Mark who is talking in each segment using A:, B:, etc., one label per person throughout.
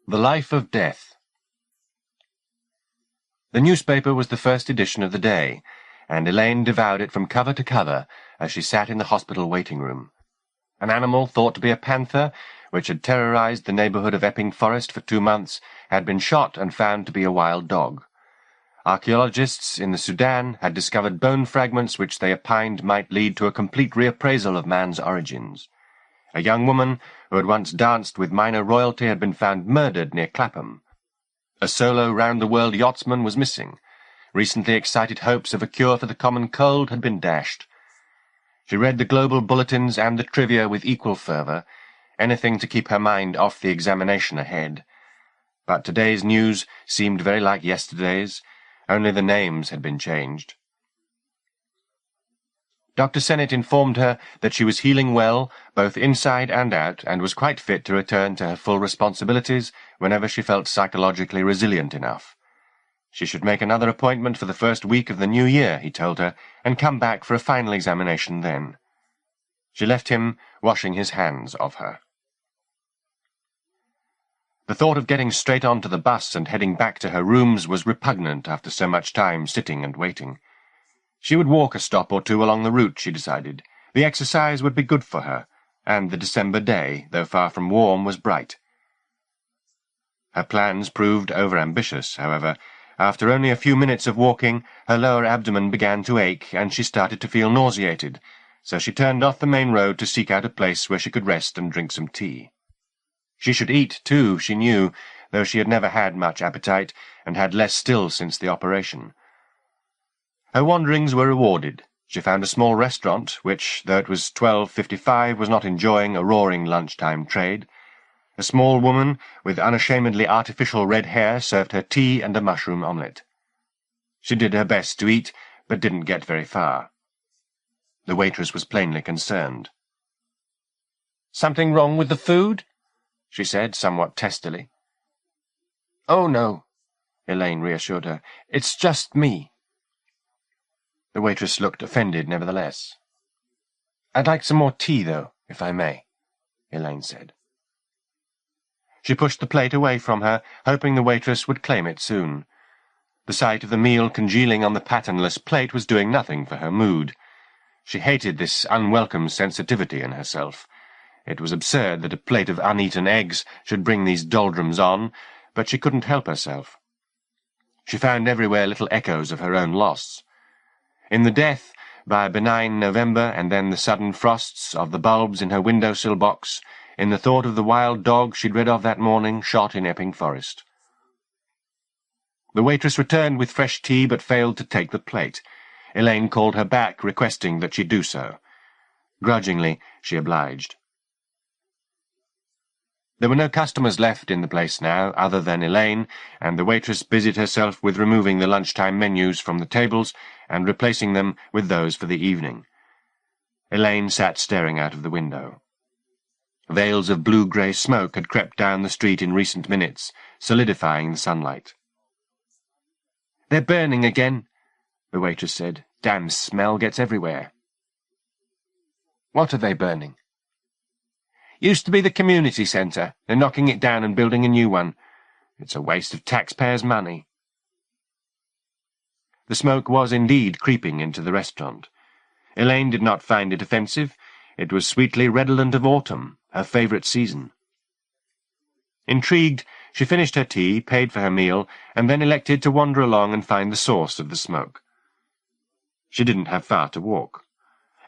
A: The Life of Death. The newspaper was the first edition of the day, and Elaine devoured it from cover to cover as she sat in the hospital waiting room. An animal thought to be a panther, which had terrorized the neighborhood of Epping Forest for 2 months, had been shot and found to be a wild dog. Archaeologists in the Sudan had discovered bone fragments which they opined might lead to a complete reappraisal of man's origins. A young woman who had once danced with minor royalty had been found murdered near Clapham. A solo round-the-world yachtsman was missing. Recently excited hopes of a cure for the common cold had been dashed. She read the global bulletins and the trivia with equal fervour, anything to keep her mind off the examination ahead. But today's news seemed very like yesterday's, only the names had been changed. Dr. Sennett informed her that she was healing well, both inside and out, and was quite fit to return to her full responsibilities whenever she felt psychologically resilient enough. She should make another appointment for the first week of the new year, he told her, and come back for a final examination then. She left him washing his hands of her. The thought of getting straight on to the bus and heading back to her rooms was repugnant after so much time sitting and waiting. She would walk a stop or two along the route, she decided. The exercise would be good for her, and the December day, though far from warm, was bright. Her plans proved overambitious, however. After only a few minutes of walking, her lower abdomen began to ache, and she started to feel nauseated, so she turned off the main road to seek out a place where she could rest and drink some tea. She should eat, too, she knew, though she had never had much appetite, and had less still since the operation. Her wanderings were rewarded. She found a small restaurant, which, though it was 12:55, was not enjoying a roaring lunchtime trade. A small woman with unashamedly artificial red hair served her tea and a mushroom omelette. She did her best to eat, but didn't get very far. The waitress was plainly concerned. "Something wrong with the food?" she said, somewhat testily. "Oh, no," Elaine reassured her. "It's just me." The waitress looked offended, nevertheless. "I'd like some more tea, though, if I may," Elaine said. She pushed the plate away from her, hoping the waitress would claim it soon. The sight of the meal congealing on the patternless plate was doing nothing for her mood. She hated this unwelcome sensitivity in herself. It was absurd that a plate of uneaten eggs should bring these doldrums on, but she couldn't help herself. She found everywhere little echoes of her own loss. In the death, by a benign November, and then the sudden frosts of the bulbs in her window-sill box, in the thought of the wild dog she'd read of that morning, shot in Epping Forest. The waitress returned with fresh tea, but failed to take the plate. Elaine called her back, requesting that she do so. Grudgingly, she obliged. There were no customers left in the place now, other than Elaine, and the waitress busied herself with removing the lunchtime menus from the tables and replacing them with those for the evening. Elaine sat staring out of the window. Veils of blue-grey smoke had crept down the street in recent minutes, solidifying the sunlight. "They're burning again," the waitress said. "Damn smell gets everywhere." "What are they burning?" "Used to be the community centre. They're knocking it down and building a new one. It's a waste of taxpayers' money." The smoke was indeed creeping into the restaurant. Elaine did not find it offensive. It was sweetly redolent of autumn, her favourite season. Intrigued, she finished her tea, paid for her meal, and then elected to wander along and find the source of the smoke. She didn't have far to walk.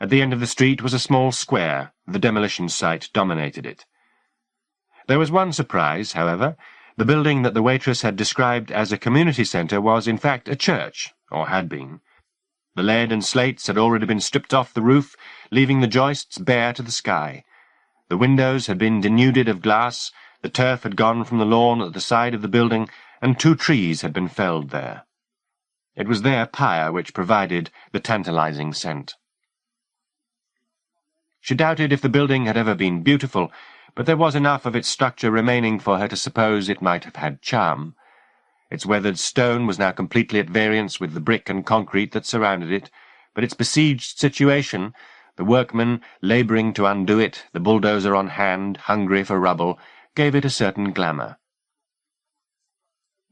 A: At the end of the street was a small square. The demolition site dominated it. There was one surprise, however. The building that the waitress had described as a community centre was, in fact, a church, or had been. The lead and slates had already been stripped off the roof, leaving the joists bare to the sky. The windows had been denuded of glass, the turf had gone from the lawn at the side of the building, and 2 trees had been felled there. It was their pyre which provided the tantalizing scent. She doubted if the building had ever been beautiful, but there was enough of its structure remaining for her to suppose it might have had charm. Its weathered stone was now completely at variance with the brick and concrete that surrounded it, but its besieged situation, the workmen labouring to undo it, the bulldozer on hand, hungry for rubble, gave it a certain glamour.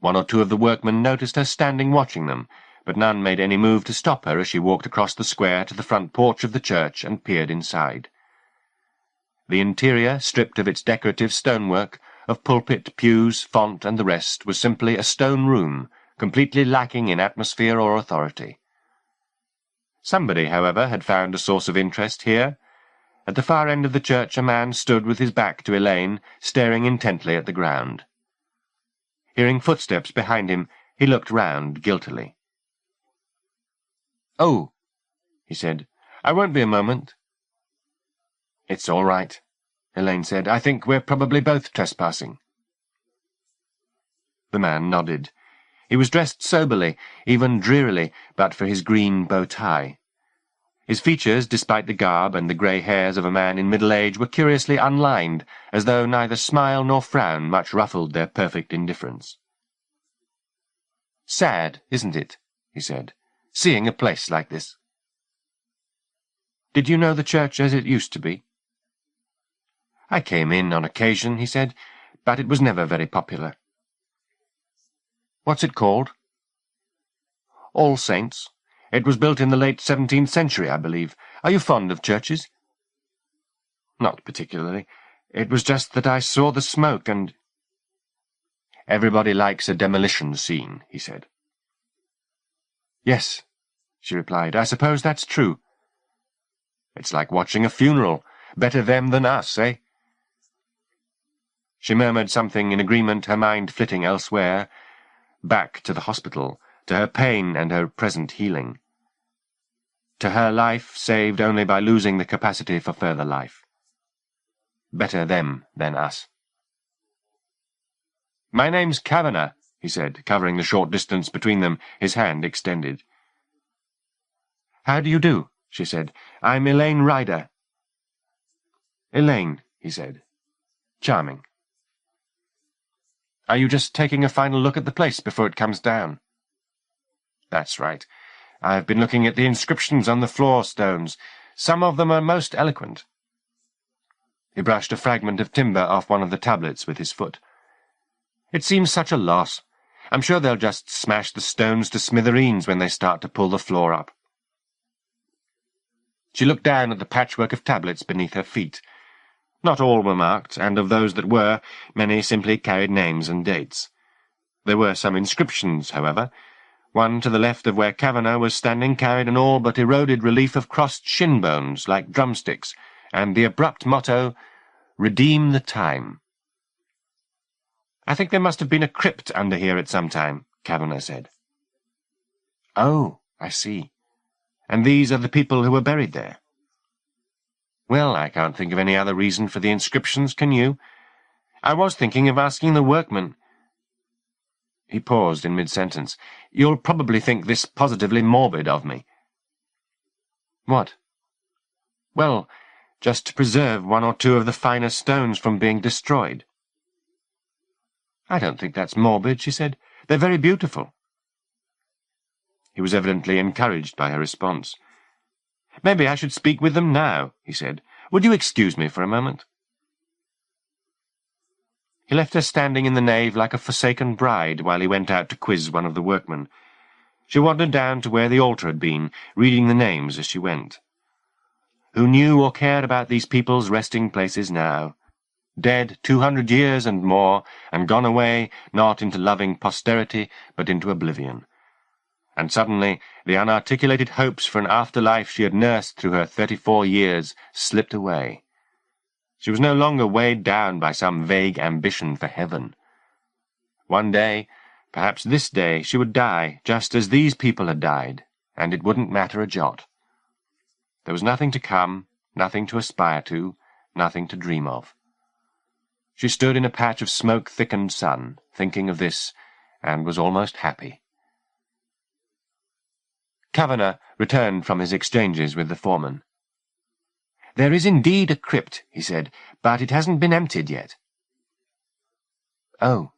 A: One or two of the workmen noticed her standing watching them, but none made any move to stop her as she walked across the square to the front porch of the church and peered inside. The interior, stripped of its decorative stonework, of pulpit, pews, font, and the rest, was simply a stone room, completely lacking in atmosphere or authority. Somebody, however, had found a source of interest here. At the far end of the church a man stood with his back to Elaine, staring intently at the ground. Hearing footsteps behind him, he looked round guiltily. "Oh," he said, "I won't be a moment." "It's all right," Elaine said. "I think we're probably both trespassing." The man nodded. He was dressed soberly, even drearily, but for his green bow tie. His features, despite the garb and the grey hairs of a man in middle age, were curiously unlined, as though neither smile nor frown much ruffled their perfect indifference. "Sad, isn't it?" he said, "seeing a place like this." "Did you know the church as it used to be?" "I came in on occasion," he said, "but it was never very popular." "What's it called?" "All Saints. It was built in the late 17th century, I believe. Are you fond of churches?" "Not particularly. It was just that I saw the smoke and—" "Everybody likes a demolition scene," he said. "Yes," she replied. "I suppose that's true." "It's like watching a funeral. Better them than us, eh?" She murmured something in agreement, her mind flitting elsewhere, back to the hospital, to her pain and her present healing, to her life saved only by losing the capacity for further life. Better them than us. "My name's Kavanagh," he said, covering the short distance between them, his hand extended. "How do you do?" she said. "I'm Elaine Ryder." "Elaine," he said. "Charming. Are you just taking a final look at the place before it comes down?" "That's right. I've been looking at the inscriptions on the floor stones. Some of them are most eloquent." He brushed a fragment of timber off one of the tablets with his foot. "It seems such a loss. I'm sure they'll just smash the stones to smithereens when they start to pull the floor up." She looked down at the patchwork of tablets beneath her feet. Not all were marked, and of those that were, many simply carried names and dates. There were some inscriptions, however. One to the left of where Kavanagh was standing carried an all but eroded relief of crossed shin bones, like drumsticks, and the abrupt motto, "Redeem the Time." "I think there must have been a crypt under here at some time," Kavanagh said. "Oh, I see. And these are the people who were buried there?" "Well, I can't think of any other reason for the inscriptions, can you? I was thinking of asking the workmen—" He paused in mid-sentence. "You'll probably think this positively morbid of me." "What?" "Well, just to preserve one or two of the finer stones from being destroyed." "I don't think that's morbid," she said. "They're very beautiful." He was evidently encouraged by her response. "Maybe I should speak with them now," he said. "Would you excuse me for a moment?" He left her standing in the nave like a forsaken bride while he went out to quiz one of the workmen. She wandered down to where the altar had been, reading the names as she went. Who knew or cared about these people's resting places now? Dead 200 years and more, and gone away, not into loving posterity, but into oblivion. And suddenly the unarticulated hopes for an afterlife she had nursed through her 34 years slipped away. She was no longer weighed down by some vague ambition for heaven. One day, perhaps this day, she would die, just as these people had died, and it wouldn't matter a jot. There was nothing to come, nothing to aspire to, nothing to dream of. She stood in a patch of smoke-thickened sun, thinking of this, and was almost happy. Kavanagh returned from his exchanges with the foreman. "There is indeed a crypt," he said, "but it hasn't been emptied yet." Oh.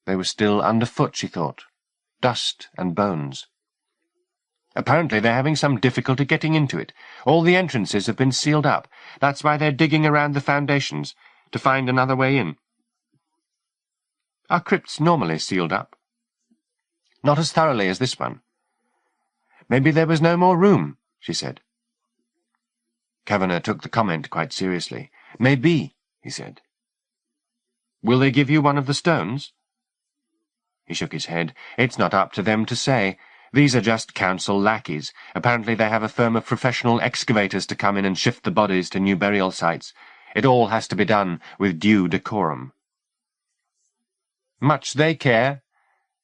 A: They were still underfoot, she thought. Dust and bones. "Apparently they're having some difficulty getting into it. All the entrances have been sealed up. That's why they're digging around the foundations, to find another way in." Are crypts normally sealed up? Not as thoroughly as this one. Maybe there was no more room, she said. Kavanagh took the comment quite seriously. Maybe, he said. Will they give you one of the stones? He shook his head. It's not up to them to say. These are just council lackeys. Apparently they have a firm of professional excavators to come in and shift the bodies to new burial sites. It all has to be done with due decorum. Much they care,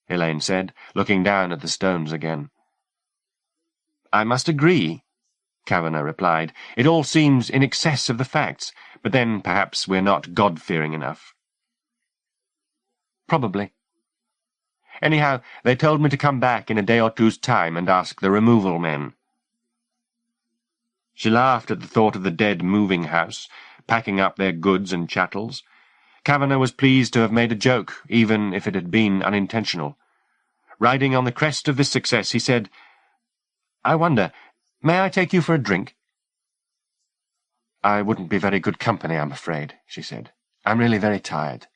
A: Elaine said, looking down at the stones again. I must agree, Kavanagh replied. It all seems in excess of the facts, but then perhaps we're not God-fearing enough. Probably. Anyhow, they told me to come back in a day or two's time and ask the removal men. She laughed at the thought of the dead moving house, packing up their goods and chattels. Kavanagh was pleased to have made a joke, even if it had been unintentional. Riding on the crest of this success, he said, I wonder, may I take you for a drink? I wouldn't be very good company, I'm afraid, she said. I'm really very tired.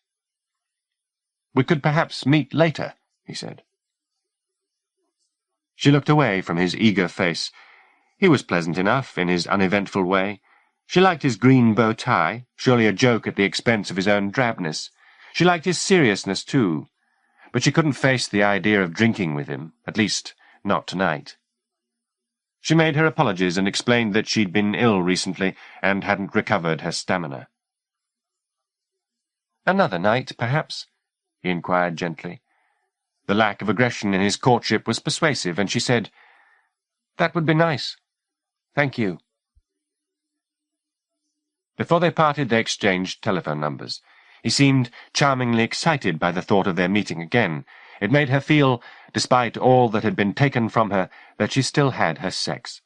A: We could perhaps meet later, he said. She looked away from his eager face. He was pleasant enough in his uneventful way. She liked his green bow tie, surely a joke at the expense of his own drabness. She liked his seriousness, too. But she couldn't face the idea of drinking with him, at least not tonight. She made her apologies and explained that she'd been ill recently and hadn't recovered her stamina. Another night, perhaps? He inquired gently. The lack of aggression in his courtship was persuasive, and she said, That would be nice. Thank you. Before they parted, they exchanged telephone numbers. He seemed charmingly excited by the thought of their meeting again. It made her feel, despite all that had been taken from her, that she still had her sex.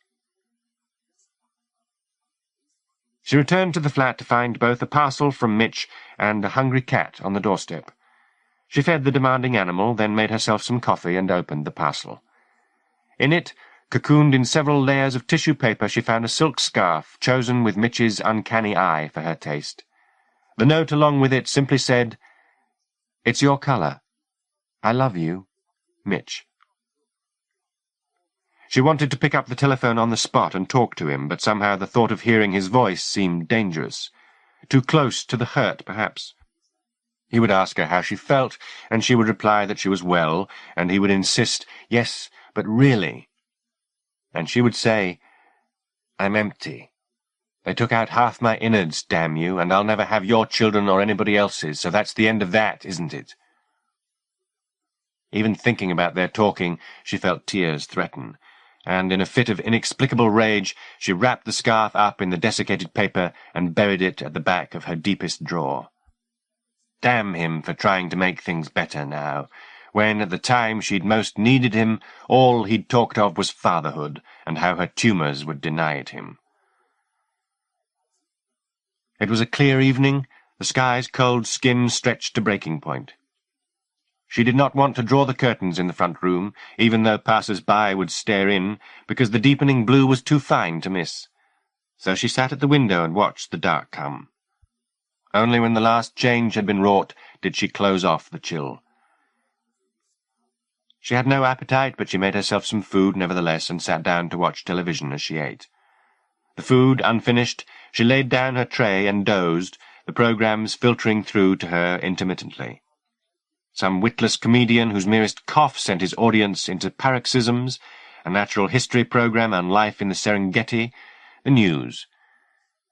A: She returned to the flat to find both a parcel from Mitch and a hungry cat on the doorstep. She fed the demanding animal, then made herself some coffee and opened the parcel. In it, cocooned in several layers of tissue paper, she found a silk scarf, chosen with Mitch's uncanny eye for her taste. The note along with it simply said, It's your colour. I love you, Mitch. She wanted to pick up the telephone on the spot and talk to him, but somehow the thought of hearing his voice seemed dangerous. Too close to the hurt, perhaps. He would ask her how she felt, and she would reply that she was well, and he would insist, Yes, but really. And she would say, I'm empty. They took out half my innards, damn you, and I'll never have your children or anybody else's, so that's the end of that, isn't it? Even thinking about their talking, she felt tears threaten, and in a fit of inexplicable rage she wrapped the scarf up in the desiccated paper and buried it at the back of her deepest drawer. Damn him for trying to make things better now, when at the time she'd most needed him, all he'd talked of was fatherhood, and how her tumours would deny it him. It was a clear evening, the sky's cold skin stretched to breaking point. She did not want to draw the curtains in the front room, even though passers-by would stare in, because the deepening blue was too fine to miss. So she sat at the window and watched the dark come. Only when the last change had been wrought did she close off the chill. She had no appetite, but she made herself some food nevertheless and sat down to watch television as she ate. The food unfinished, she laid down her tray and dozed, the programmes filtering through to her intermittently. Some witless comedian whose merest cough sent his audience into paroxysms, a natural history programme on life in the Serengeti, the news.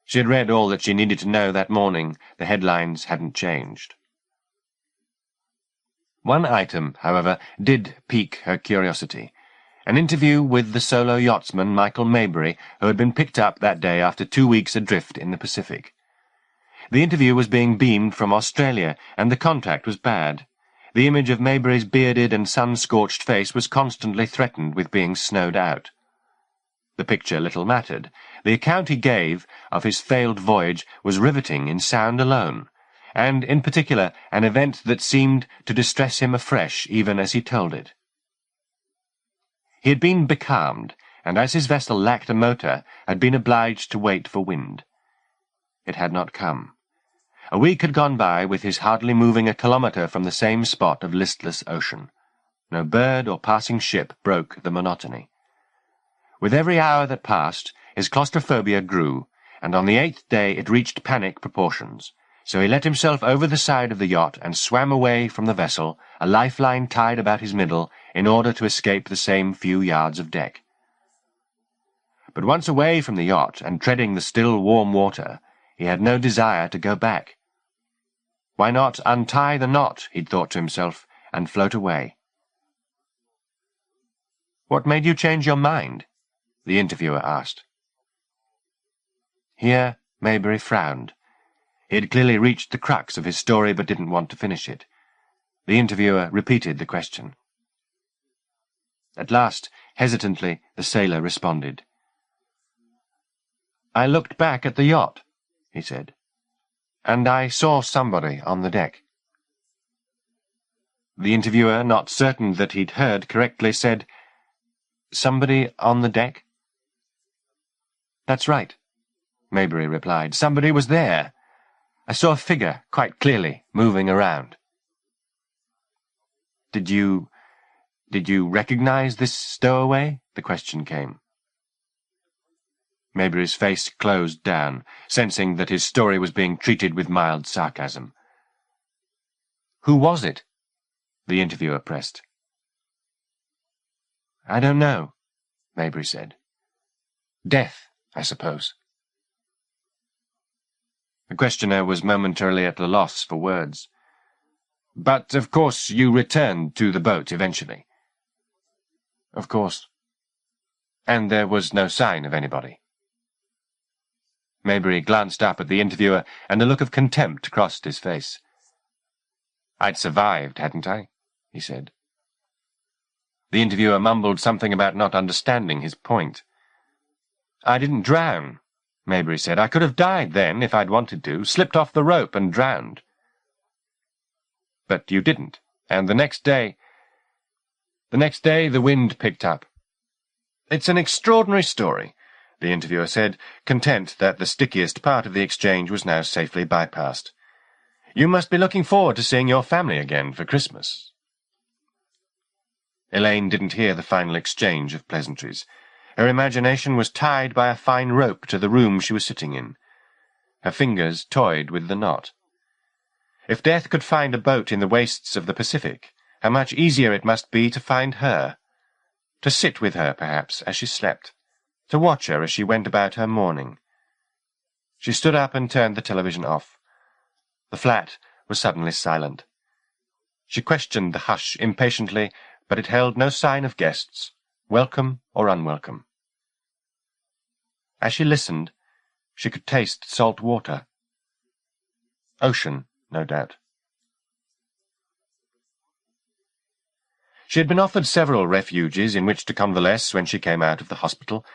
A: She had read all that she needed to know that morning. The headlines hadn't changed. One item, however, did pique her curiosity. An interview with the solo yachtsman Michael Maybury, who had been picked up that day after 2 weeks adrift in the Pacific. The interview was being beamed from Australia, and the contact was bad. The image of Maybury's bearded and sun-scorched face was constantly threatened with being snowed out. The picture little mattered. The account he gave of his failed voyage was riveting in sound alone, and, in particular, an event that seemed to distress him afresh even as he told it. He had been becalmed, and as his vessel lacked a motor, had been obliged to wait for wind. It had not come. A week had gone by with his hardly moving a kilometre from the same spot of listless ocean. No bird or passing ship broke the monotony. With every hour that passed, his claustrophobia grew, and on the 8th day it reached panic proportions. So he let himself over the side of the yacht and swam away from the vessel, a lifeline tied about his middle, in order to escape the same few yards of deck. But once away from the yacht and treading the still warm water, he had no desire to go back. Why not untie the knot, he'd thought to himself, and float away? "What made you change your mind?" the interviewer asked. Here Maybury frowned. He had clearly reached the crux of his story but didn't want to finish it. The interviewer repeated the question. At last, hesitantly, the sailor responded. "I looked back at the yacht," he said, "and I saw somebody on the deck." The interviewer, not certain that he'd heard correctly, said, "Somebody on the deck?" "That's right," Maybury replied. "Somebody was there. I saw a figure, quite clearly, moving around." Did you recognize this stowaway?" the question came. Maybury's face closed down, sensing that his story was being treated with mild sarcasm. "Who was it?" the interviewer pressed. "I don't know," Maybury said. "Death, I suppose." The questioner was momentarily at a loss for words. "But, of course, you returned to the boat eventually." "Of course." "And there was no sign of anybody?" Maybury glanced up at the interviewer, and a look of contempt crossed his face. "I'd survived, hadn't I?" he said. The interviewer mumbled something about not understanding his point. "I didn't drown," Maybury said. "I could have died then, if I'd wanted to, slipped off the rope and drowned." "But you didn't, and the next day the wind picked up." "It's an extraordinary story," the interviewer said, content that the stickiest part of the exchange was now safely bypassed. "You must be looking forward to seeing your family again for Christmas." Elaine didn't hear the final exchange of pleasantries. Her imagination was tied by a fine rope to the room she was sitting in. Her fingers toyed with the knot. If Death could find a boat in the wastes of the Pacific, how much easier it must be to find her. To sit with her, perhaps, as she slept. To watch her as she went about her mourning. She stood up and turned the television off. The flat was suddenly silent. She questioned the hush impatiently, but it held no sign of guests, welcome or unwelcome. As she listened, she could taste salt water. Ocean, no doubt. She had been offered several refuges in which to convalesce when she came out of the hospital.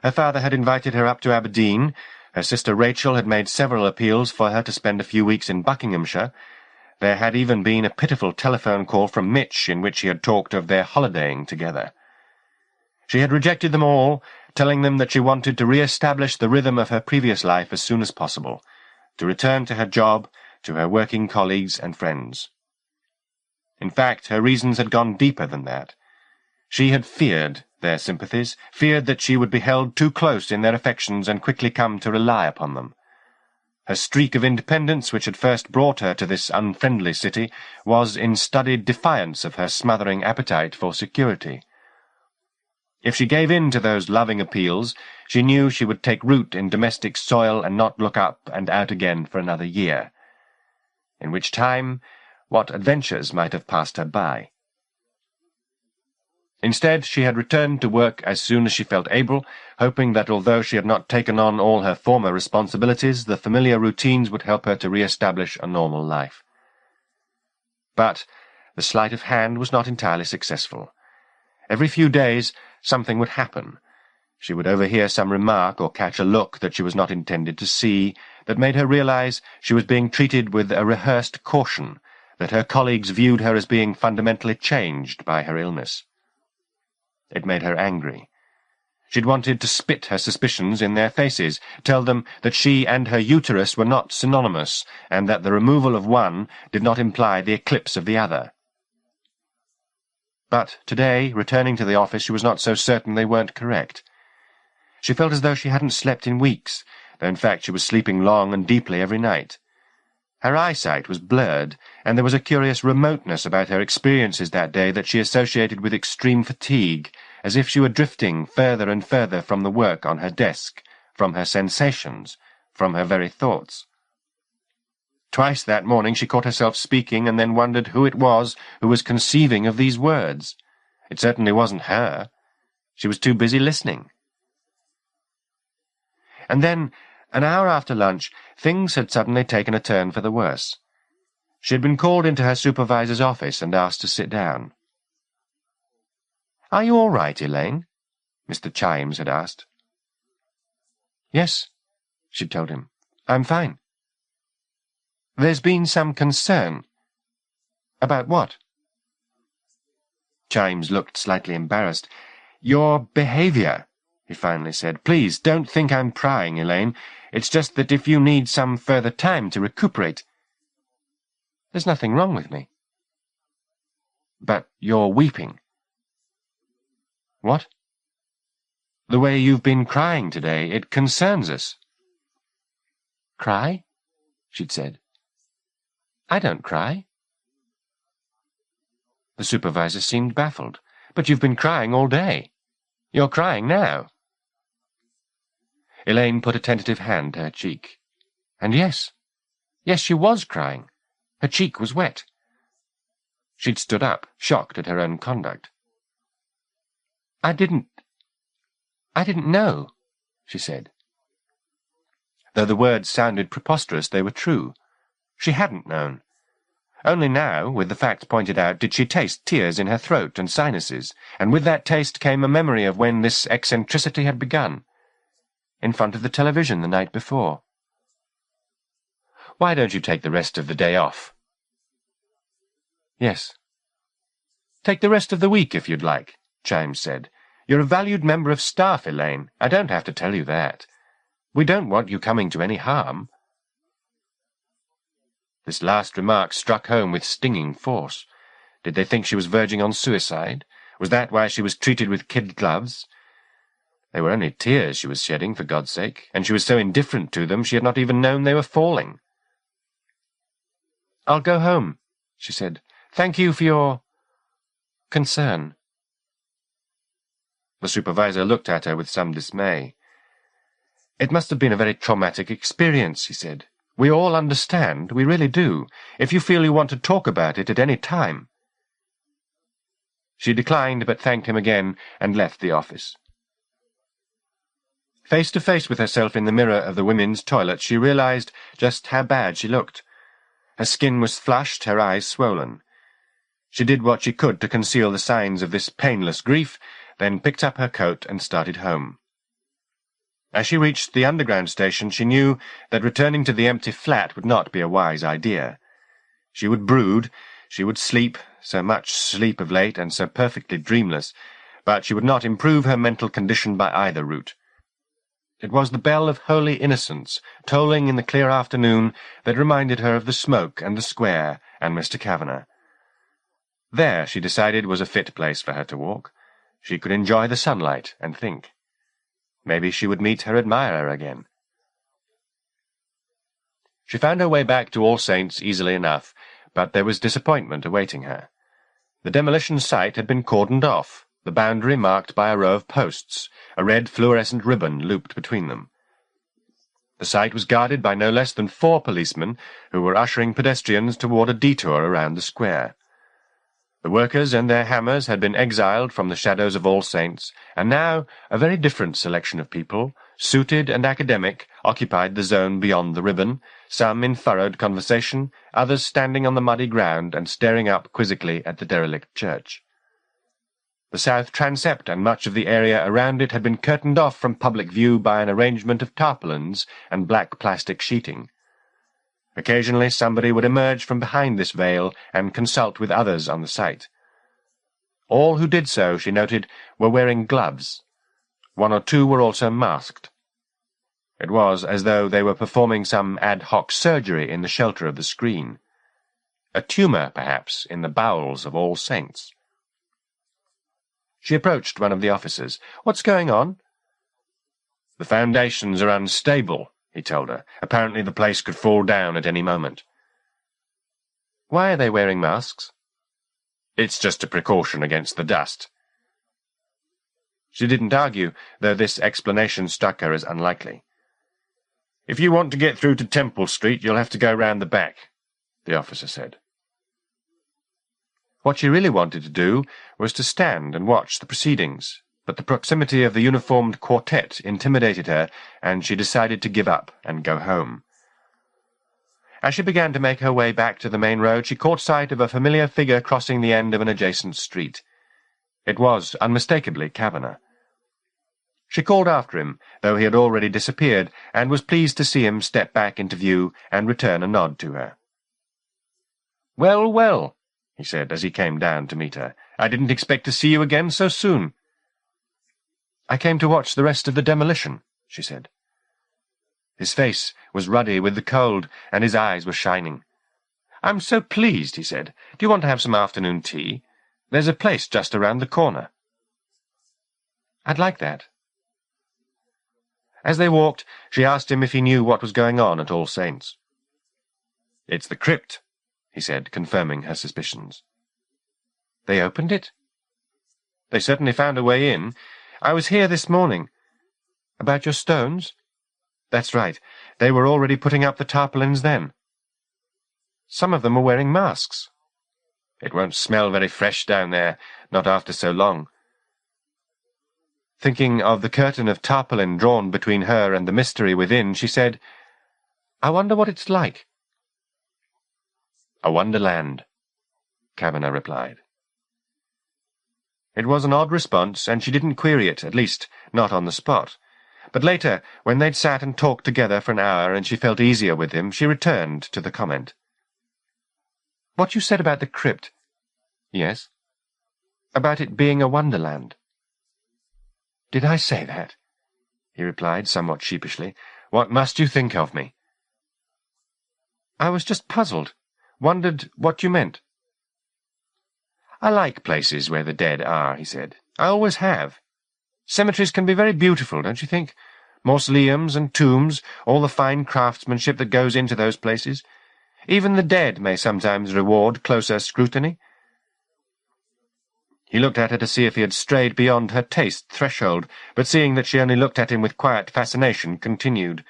A: Her father had invited her up to Aberdeen. Her sister Rachel had made several appeals for her to spend a few weeks in Buckinghamshire. There had even been a pitiful telephone call from Mitch in which he had talked of their holidaying together. She had rejected them all, telling them that she wanted to re-establish the rhythm of her previous life as soon as possible, to return to her job, to her working colleagues and friends. In fact, her reasons had gone deeper than that. She had feared their sympathies, feared that she would be held too close in their affections and quickly come to rely upon them. Her streak of independence, which had first brought her to this unfriendly city, was in studied defiance of her smothering appetite for security. If she gave in to those loving appeals, she knew she would take root in domestic soil and not look up and out again for another year. In which time, what adventures might have passed her by? Instead, she had returned to work as soon as she felt able, hoping that although she had not taken on all her former responsibilities, the familiar routines would help her to re-establish a normal life. But the sleight of hand was not entirely successful. Every few days, something would happen. She would overhear some remark or catch a look that she was not intended to see, that made her realize she was being treated with a rehearsed caution, that her colleagues viewed her as being fundamentally changed by her illness. It made her angry. She'd wanted to spit her suspicions in their faces, tell them that she and her uterus were not synonymous, and that the removal of one did not imply the eclipse of the other. But today, returning to the office, she was not so certain they weren't correct. She felt as though she hadn't slept in weeks, though in fact she was sleeping long and deeply every night. Her eyesight was blurred, and there was a curious remoteness about her experiences that day that she associated with extreme fatigue, as if she were drifting further and further from the work on her desk, from her sensations, from her very thoughts. Twice that morning she caught herself speaking and then wondered who it was who was conceiving of these words. It certainly wasn't her. She was too busy listening. And then, an hour after lunch, things had suddenly taken a turn for the worse. She had been called into her supervisor's office and asked to sit down. "Are you all right, Elaine?" Mr. Chimes had asked. "Yes," she'd told him. "I'm fine." "There's been some concern." "About what?" Chimes looked slightly embarrassed. "Your behaviour," he finally said. "Please, don't think I'm prying, Elaine. It's just that if you need some further time to recuperate—" "There's nothing wrong with me." "But you're weeping." "What?" "The way you've been crying today, it concerns us." "Cry?" she'd said. "I don't cry." The supervisor seemed baffled. "But you've been crying all day. You're crying now." Elaine put a tentative hand to her cheek. And yes, she was crying. Her cheek was wet. She'd stood up, shocked at her own conduct. I didn't know," she said. Though the words sounded preposterous, they were true. She hadn't known. Only now, with the facts pointed out, did she taste tears in her throat and sinuses, and with that taste came a memory of when this eccentricity had begun, in front of the television the night before. "Why don't you take the rest of the day off?" "Yes." "Take the rest of the week, if you'd like," Chimes said. "You're a valued member of staff, Elaine. I don't have to tell you that. We don't want you coming to any harm." This last remark struck home with stinging force. Did they think she was verging on suicide? Was that why she was treated with kid gloves? They were only tears she was shedding, for God's sake, and she was so indifferent to them she had not even known they were falling. "I'll go home," she said. "Thank you for your concern." The supervisor looked at her with some dismay. "It must have been a very traumatic experience," he said. "We all understand, we really do, if you feel you want to talk about it at any time." She declined, but thanked him again, and left the office. Face to face with herself in the mirror of the women's toilet, she realized just how bad she looked. Her skin was flushed, her eyes swollen. She did what she could to conceal the signs of this painless grief, then picked up her coat and started home. As she reached the underground station, she knew that returning to the empty flat would not be a wise idea. She would brood, she would sleep, so much sleep of late and so perfectly dreamless, but she would not improve her mental condition by either route. It was the bell of Holy Innocents, tolling in the clear afternoon, that reminded her of the smoke and the square and Mr. Kavanagh. There, she decided, was a fit place for her to walk. She could enjoy the sunlight and think. Maybe she would meet her admirer again. She found her way back to All Saints easily enough, but there was disappointment awaiting her. The demolition site had been cordoned off, the boundary marked by a row of posts, a red fluorescent ribbon looped between them. The site was guarded by no less than 4 policemen, who were ushering pedestrians toward a detour around the square. The workers and their hammers had been exiled from the shadows of All Saints, and now a very different selection of people, suited and academic, occupied the zone beyond the ribbon, some in furrowed conversation, others standing on the muddy ground and staring up quizzically at the derelict church. The south transept and much of the area around it had been curtained off from public view by an arrangement of tarpaulins and black plastic sheeting. Occasionally somebody would emerge from behind this veil and consult with others on the site. All who did so, she noted, were wearing gloves. One or two were also masked. It was as though they were performing some ad hoc surgery in the shelter of the screen. A tumour, perhaps, in the bowels of All Saints. She approached one of the officers. "What's going on?" "The foundations are unstable," he told her. "Apparently the place could fall down at any moment." "Why are they wearing masks?" "It's just a precaution against the dust." She didn't argue, though this explanation struck her as unlikely. "If you want to get through to Temple Street, you'll have to go round the back," the officer said. What she really wanted to do was to stand and watch the proceedings, but the proximity of the uniformed quartet intimidated her, and she decided to give up and go home. As she began to make her way back to the main road, she caught sight of a familiar figure crossing the end of an adjacent street. It was unmistakably Kavanagh. She called after him, though he had already disappeared, and was pleased to see him step back into view and return a nod to her. "Well, well," he said as he came down to meet her. "I didn't expect to see you again so soon." "I came to watch the rest of the demolition," she said. His face was ruddy with the cold, and his eyes were shining. "I'm so pleased," he said. "Do you want to have some afternoon tea? There's a place just around the corner." "I'd like that." As they walked, she asked him if he knew what was going on at All Saints. "It's the crypt," he said, confirming her suspicions. "They opened it?" "They certainly found a way in. I was here this morning." "About your stones?" "That's right. They were already putting up the tarpaulins then." "Some of them were wearing masks." "It won't smell very fresh down there, not after so long." Thinking of the curtain of tarpaulin drawn between her and the mystery within, she said, "I wonder what it's like." "A wonderland," Kavanagh replied. It was an odd response, and she didn't query it, at least not on the spot. But later, when they'd sat and talked together for an hour and she felt easier with him, she returned to the comment. "What you said about the crypt." "Yes?" "About it being a wonderland." "Did I say that?" he replied somewhat sheepishly. "What must you think of me?" "I was just puzzled. Wondered what you meant." "I like places where the dead are," he said. "I always have. Cemeteries can be very beautiful, don't you think? Mausoleums and tombs, all the fine craftsmanship that goes into those places. Even the dead may sometimes reward closer scrutiny." He looked at her to see if he had strayed beyond her taste threshold, but seeing that she only looked at him with quiet fascination, continued.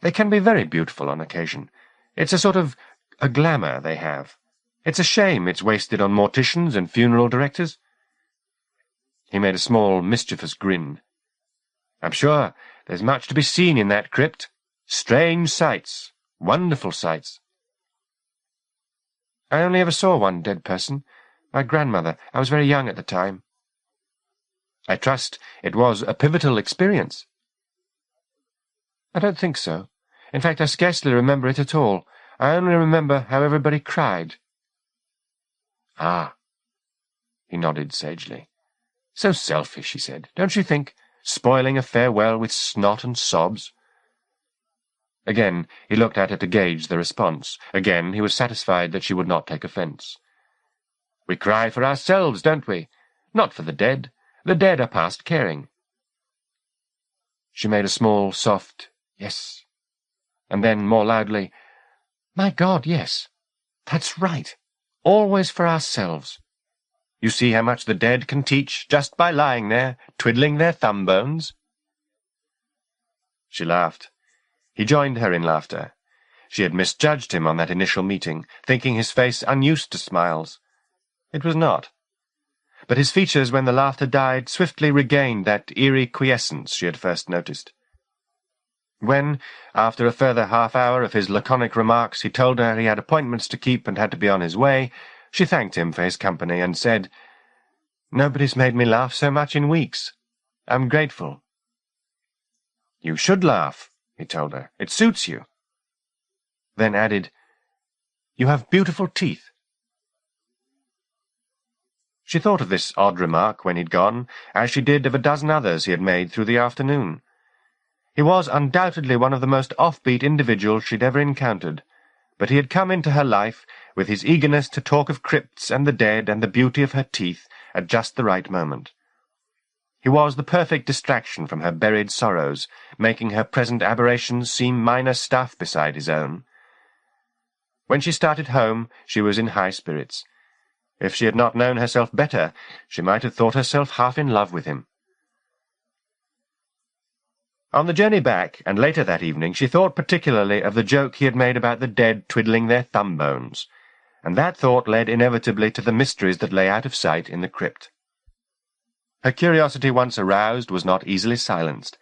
A: "They can be very beautiful on occasion. It's a sort of a glamour they have. It's a shame it's wasted on morticians and funeral directors." He made a small, mischievous grin. "I'm sure there's much to be seen in that crypt. Strange sights, wonderful sights." "I only ever saw one dead person. My grandmother. I was very young at the time." "I trust it was a pivotal experience." "I don't think so. In fact, I scarcely remember it at all. I only remember how everybody cried." "Ah." He nodded sagely. "So selfish," he said. "Don't you think? Spoiling a farewell with snot and sobs." Again he looked at her to gauge the response. Again he was satisfied that she would not take offence. "We cry for ourselves, don't we? Not for the dead. The dead are past caring." She made a small, soft "yes," and then, more loudly, "My God, yes. That's right. Always for ourselves. You see how much the dead can teach just by lying there, twiddling their thumb bones." She laughed. He joined her in laughter. She had misjudged him on that initial meeting, thinking his face unused to smiles. It was not. But his features, when the laughter died, swiftly regained that eerie quiescence she had first noticed. When, after a further half-hour of his laconic remarks, he told her he had appointments to keep and had to be on his way, she thanked him for his company and said, "Nobody's made me laugh so much in weeks. I'm grateful." "You should laugh," he told her. "It suits you." Then added, "You have beautiful teeth." She thought of this odd remark when he'd gone, as she did of a dozen others he had made through the afternoon. He was undoubtedly one of the most offbeat individuals she'd ever encountered, but he had come into her life with his eagerness to talk of crypts and the dead and the beauty of her teeth at just the right moment. He was the perfect distraction from her buried sorrows, making her present aberrations seem minor stuff beside his own. When she started home, she was in high spirits. If she had not known herself better, she might have thought herself half in love with him. On the journey back, and later that evening, she thought particularly of the joke he had made about the dead twiddling their thumb bones, and that thought led inevitably to the mysteries that lay out of sight in the crypt. Her curiosity once aroused was not easily silenced.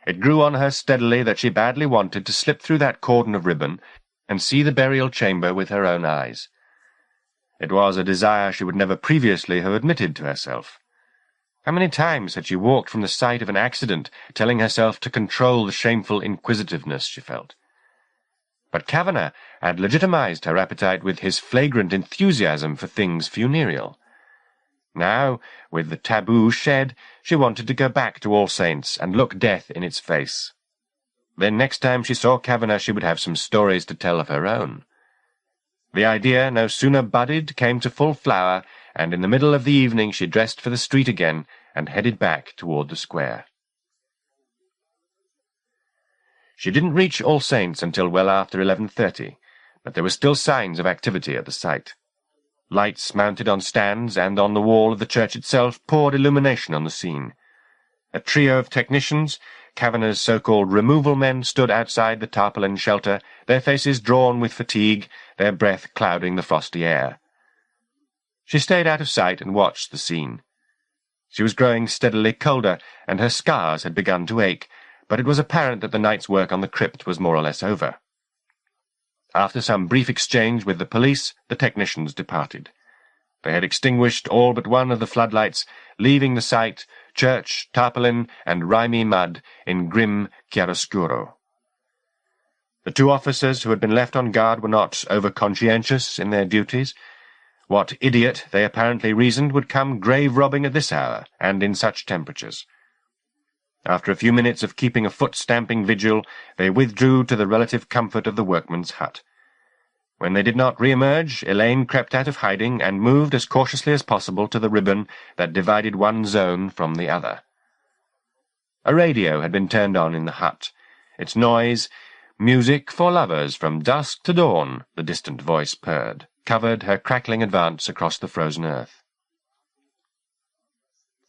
A: It grew on her steadily that she badly wanted to slip through that cordon of ribbon and see the burial chamber with her own eyes. It was a desire she would never previously have admitted to herself. How many times had she walked from the site of an accident, telling herself to control the shameful inquisitiveness she felt? But Kavanagh had legitimized her appetite with his flagrant enthusiasm for things funereal. Now, with the taboo shed, she wanted to go back to All Saints and look death in its face. Then next time she saw Kavanagh she would have some stories to tell of her own. The idea no sooner budded, came to full flower, and in the middle of the evening she dressed for the street again and headed back toward the square. She didn't reach All Saints until well after 11:30, but there were still signs of activity at the site. Lights mounted on stands and on the wall of the church itself poured illumination on the scene. A trio of technicians, Kavanagh's so-called removal men, stood outside the tarpaulin shelter, their faces drawn with fatigue, their breath clouding the frosty air. She stayed out of sight and watched the scene. She was growing steadily colder, and her scars had begun to ache, but it was apparent that the night's work on the crypt was more or less over. After some brief exchange with the police, the technicians departed. They had extinguished all but one of the floodlights, leaving the site, church, tarpaulin, and rimy mud in grim chiaroscuro. The two officers who had been left on guard were not over-conscientious in their duties. What idiot, they apparently reasoned, would come grave-robbing at this hour, and in such temperatures? After a few minutes of keeping a foot-stamping vigil, they withdrew to the relative comfort of the workman's hut. When they did not re-emerge, Elaine crept out of hiding and moved as cautiously as possible to the ribbon that divided one zone from the other. A radio had been turned on in the hut. Its noise, "Music for lovers from dusk to dawn," the distant voice purred, covered her crackling advance across the frozen earth.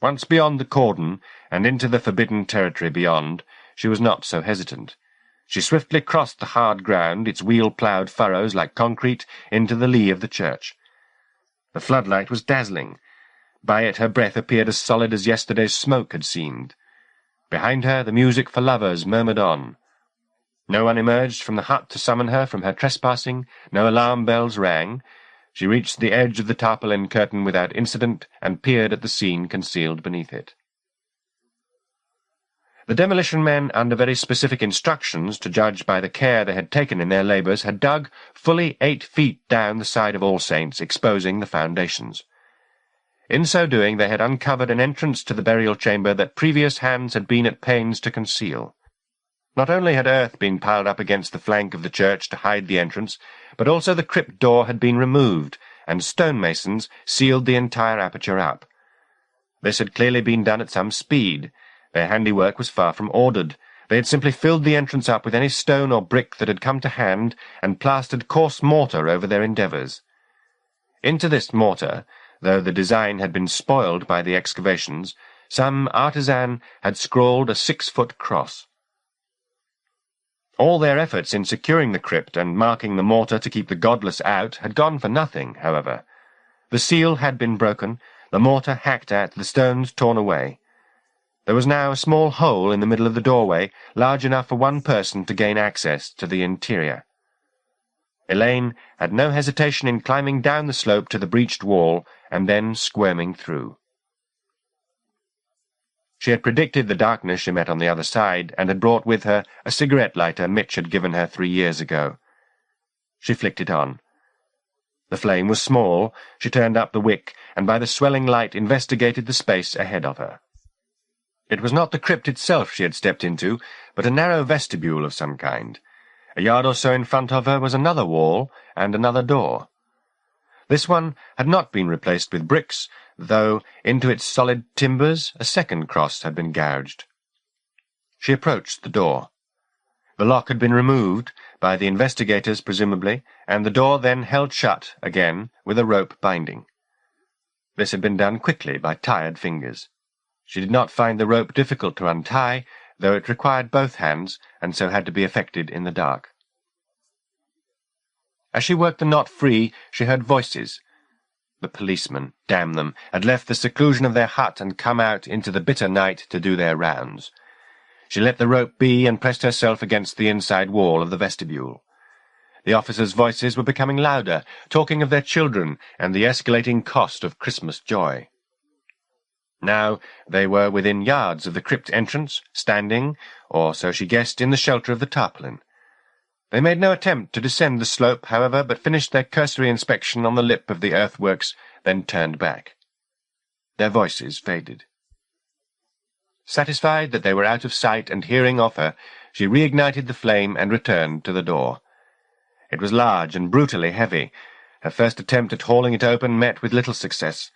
A: Once beyond the cordon, and into the forbidden territory beyond, she was not so hesitant. She swiftly crossed the hard ground, its wheel-ploughed furrows like concrete, into the lee of the church. The floodlight was dazzling. By it her breath appeared as solid as yesterday's smoke had seemed. Behind her the music for lovers murmured on. No one emerged from the hut to summon her from her trespassing, no alarm bells rang. She reached the edge of the tarpaulin curtain without incident and peered at the scene concealed beneath it. The demolition men, under very specific instructions, to judge by the care they had taken in their labours, had dug fully 8 feet down the side of All Saints, exposing the foundations. In so doing, they had uncovered an entrance to the burial chamber that previous hands had been at pains to conceal. Not only had earth been piled up against the flank of the church to hide the entrance, but also the crypt door had been removed, and stonemasons sealed the entire aperture up. This had clearly been done at some speed. Their handiwork was far from ordered. They had simply filled the entrance up with any stone or brick that had come to hand, and plastered coarse mortar over their endeavours. Into this mortar, though the design had been spoiled by the excavations, some artisan had scrawled a 6-foot cross. All their efforts in securing the crypt and marking the mortar to keep the godless out had gone for nothing, however. The seal had been broken, the mortar hacked at, the stones torn away. There was now a small hole in the middle of the doorway, large enough for one person to gain access to the interior. Elaine had no hesitation in climbing down the slope to the breached wall and then squirming through. She had predicted the darkness she met on the other side, and had brought with her a cigarette lighter Mitch had given her 3 years ago. She flicked it on. The flame was small. She turned up the wick, and by the swelling light investigated the space ahead of her. It was not the crypt itself she had stepped into, but a narrow vestibule of some kind. A yard or so in front of her was another wall and another door. This one had not been replaced with bricks, though into its solid timbers a second cross had been gouged. She approached the door. The lock had been removed, by the investigators presumably, and the door then held shut again with a rope binding. This had been done quickly by tired fingers. She did not find the rope difficult to untie, though it required both hands, and so had to be effected in the dark. As she worked the knot free, she heard voices. The policemen, damn them, had left the seclusion of their hut and come out into the bitter night to do their rounds. She let the rope be and pressed herself against the inside wall of the vestibule. The officers' voices were becoming louder, talking of their children and the escalating cost of Christmas joy. Now they were within yards of the crypt entrance, standing, or so she guessed, in the shelter of the tarpaulin. They made no attempt to descend the slope, however, but finished their cursory inspection on the lip of the earthworks, then turned back. Their voices faded. Satisfied that they were out of sight and hearing of her, she reignited the flame and returned to the door. It was large and brutally heavy. Her first attempt at hauling it open met with little success.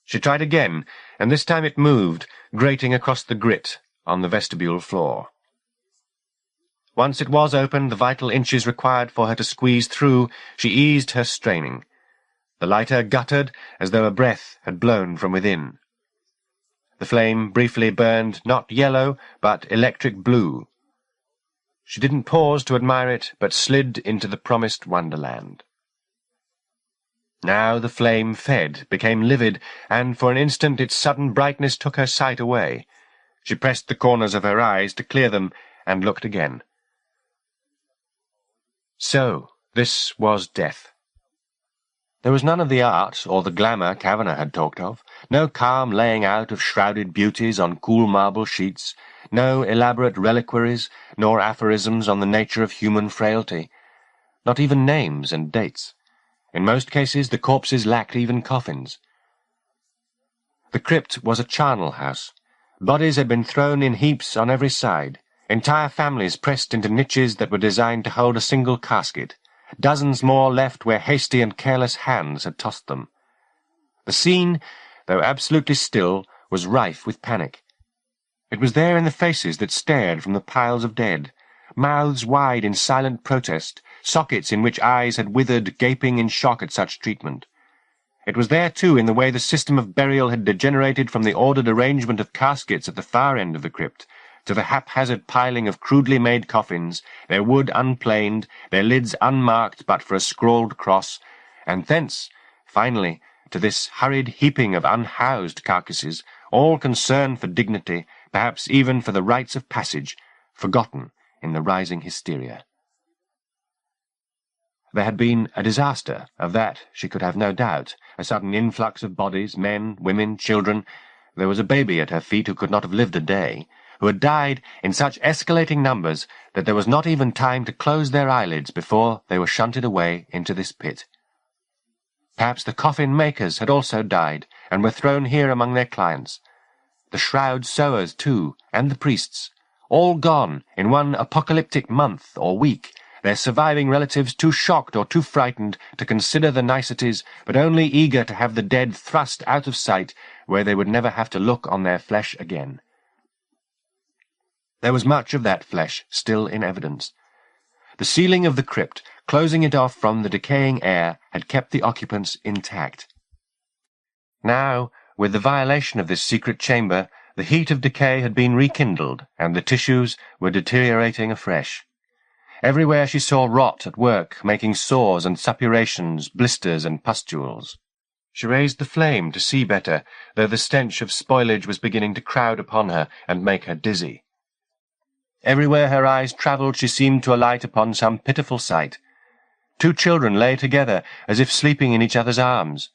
A: She tried again, and this time it moved, grating across the grit on the vestibule floor. Once it was open, the vital inches required for her to squeeze through, she eased her straining. The lighter guttered as though a breath had blown from within. The flame briefly burned not yellow, but electric blue. She didn't pause to admire it, but slid into the promised wonderland. Now the flame fed, became livid, and for an instant its sudden brightness took her sight away. She pressed the corners of her eyes to clear them, and looked again. So, this was death. There was none of the art or the glamour Kavanagh had talked of, no calm laying out of shrouded beauties on cool marble sheets, no elaborate reliquaries, nor aphorisms on the nature of human frailty, not even names and dates. In most cases the corpses lacked even coffins. The crypt was a charnel house. Bodies had been thrown in heaps on every side, entire families pressed into niches that were designed to hold a single casket, dozens more left where hasty and careless hands had tossed them. The scene, though absolutely still, was rife with panic. It was there in the faces that stared from the piles of dead, mouths wide in silent protest, sockets in which eyes had withered, gaping in shock at such treatment. It was there, too, in the way the system of burial had degenerated from the ordered arrangement of caskets at the far end of the crypt, to the haphazard piling of crudely made coffins, their wood unplaned, their lids unmarked but for a scrawled cross, and thence, finally, to this hurried heaping of unhoused carcasses, all concern for dignity, perhaps even for the rites of passage, forgotten in the rising hysteria. There had been a disaster, of that she could have no doubt, a sudden influx of bodies, men, women, children. There was a baby at her feet who could not have lived a day, who had died in such escalating numbers that there was not even time to close their eyelids before they were shunted away into this pit. Perhaps the coffin-makers had also died, and were thrown here among their clients. The shroud-sewers, too, and the priests, all gone in one apocalyptic month or week, their surviving relatives too shocked or too frightened to consider the niceties, but only eager to have the dead thrust out of sight where they would never have to look on their flesh again. There was much of that flesh still in evidence. The ceiling of the crypt, closing it off from the decaying air, had kept the occupants intact. Now, with the violation of this secret chamber, the heat of decay had been rekindled, and the tissues were deteriorating afresh. Everywhere she saw rot at work, making sores and suppurations, blisters and pustules. She raised the flame to see better, though the stench of spoilage was beginning to crowd upon her and make her dizzy. Everywhere her eyes travelled she seemed to alight upon some pitiful sight. 2 children lay together, as if sleeping in each other's arms.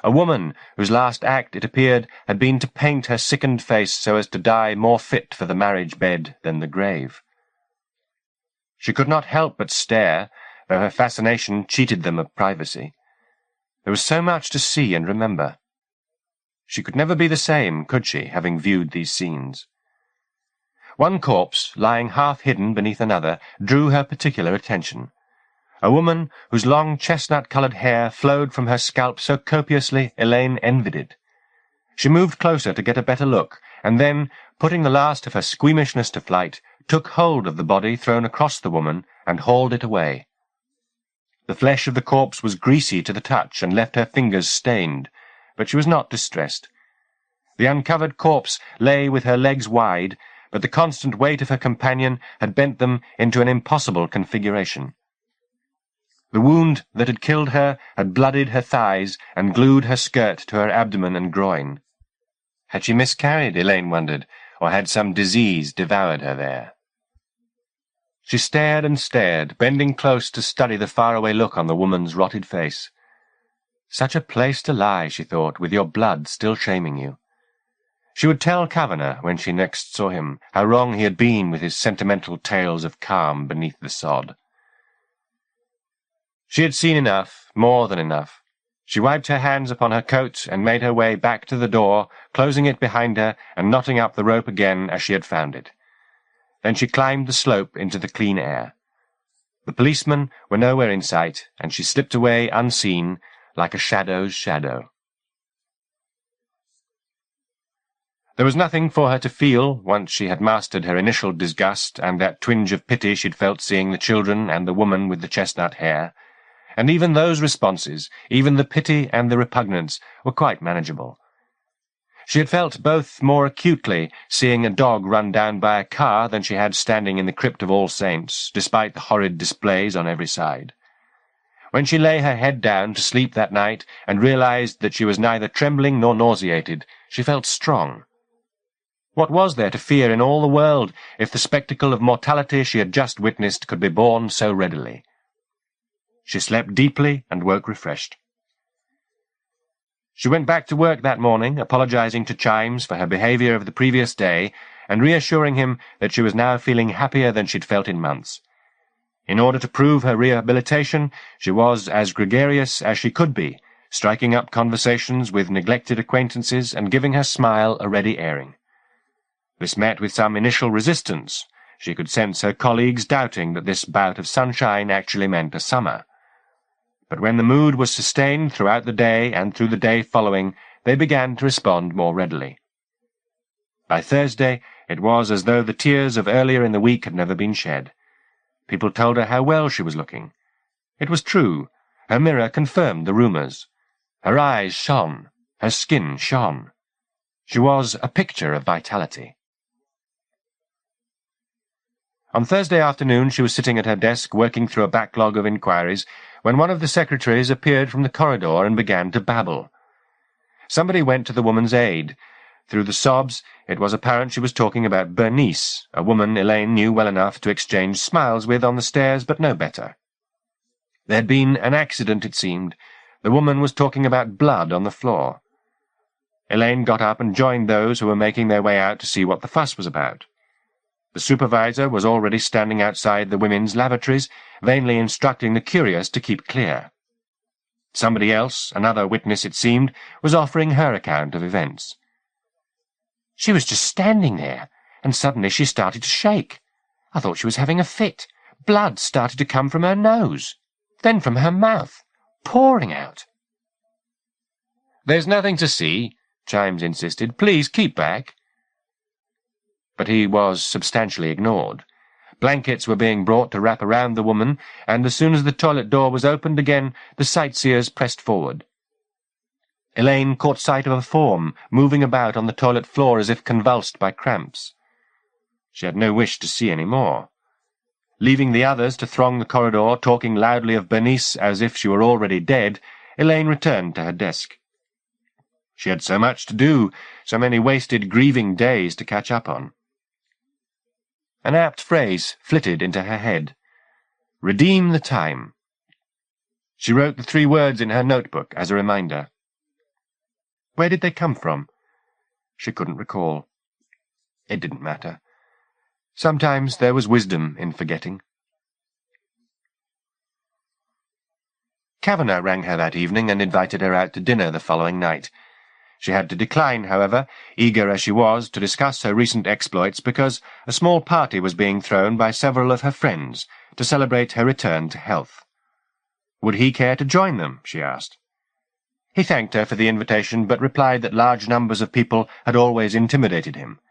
A: A woman, whose last act, it appeared, had been to paint her sickened face so as to die more fit for the marriage bed than the grave. She could not help but stare, though her fascination cheated them of privacy. There was so much to see and remember. She could never be the same, could she, having viewed these scenes? One corpse, lying half-hidden beneath another, drew her particular attention. A woman whose long chestnut-coloured hair flowed from her scalp so copiously Elaine envied it. She moved closer to get a better look, and then, putting the last of her squeamishness to flight, took hold of the body thrown across the woman and hauled it away. The flesh of the corpse was greasy to the touch and left her fingers stained, but she was not distressed. The uncovered corpse lay with her legs wide, but the constant weight of her companion had bent them into an impossible configuration. The wound that had killed her had blooded her thighs and glued her skirt to her abdomen and groin. Had she miscarried, Elaine wondered, or had some disease devoured her there? She stared and stared, bending close to study the faraway look on the woman's rotted face. Such a place to lie, she thought, with your blood still shaming you. She would tell Kavanagh, when she next saw him, how wrong he had been with his sentimental tales of calm beneath the sod. She had seen enough, more than enough. She wiped her hands upon her coat and made her way back to the door, closing it behind her and knotting up the rope again as she had found it. Then she climbed the slope into the clean air. The policemen were nowhere in sight, and she slipped away unseen, like a shadow's shadow. There was nothing for her to feel, once she had mastered her initial disgust and that twinge of pity she'd felt seeing the children and the woman with the chestnut hair. And even those responses, even the pity and the repugnance, were quite manageable. She had felt both more acutely seeing a dog run down by a car than she had standing in the crypt of All Saints, despite the horrid displays on every side. When she lay her head down to sleep that night and realized that she was neither trembling nor nauseated, she felt strong. What was there to fear in all the world if the spectacle of mortality she had just witnessed could be borne so readily? She slept deeply and woke refreshed. She went back to work that morning, apologizing to Chimes for her behavior of the previous day and reassuring him that she was now feeling happier than she'd felt in months. In order to prove her rehabilitation, she was as gregarious as she could be, striking up conversations with neglected acquaintances and giving her smile a ready airing. This met with some initial resistance. She could sense her colleagues doubting that this bout of sunshine actually meant a summer. But when the mood was sustained throughout the day and through the day following, they began to respond more readily. By Thursday, it was as though the tears of earlier in the week had never been shed. People told her how well she was looking. It was true. Her mirror confirmed the rumours. Her eyes shone. Her skin shone. She was a picture of vitality. On Thursday afternoon she was sitting at her desk working through a backlog of inquiries when one of the secretaries appeared from the corridor and began to babble. Somebody went to the woman's aid. Through the sobs, it was apparent she was talking about Bernice, a woman Elaine knew well enough to exchange smiles with on the stairs, but no better. There had been an accident, it seemed. The woman was talking about blood on the floor. Elaine got up and joined those who were making their way out to see what the fuss was about. The supervisor was already standing outside the women's lavatories, vainly instructing the curious to keep clear. Somebody else, another witness it seemed, was offering her account of events. She was just standing there, and suddenly she started to shake. I thought she was having a fit. Blood started to come from her nose, then from her mouth, pouring out. "There's nothing to see," Chimes insisted. "Please keep back." But he was substantially ignored. Blankets were being brought to wrap around the woman, and as soon as the toilet door was opened again, the sightseers pressed forward. Elaine caught sight of a form moving about on the toilet floor as if convulsed by cramps. She had no wish to see any more. Leaving the others to throng the corridor, talking loudly of Bernice as if she were already dead, Elaine returned to her desk. She had so much to do, so many wasted grieving days to catch up on. An apt phrase flitted into her head. "Redeem the time." She wrote the 3 words in her notebook as a reminder. Where did they come from? She couldn't recall. It didn't matter. Sometimes there was wisdom in forgetting. Kavanagh rang her that evening and invited her out to dinner the following night. She had to decline, however, eager as she was to discuss her recent exploits, because a small party was being thrown by several of her friends to celebrate her return to health. Would he care to join them, she asked. He thanked her for the invitation, but replied that large numbers of people had always intimidated him.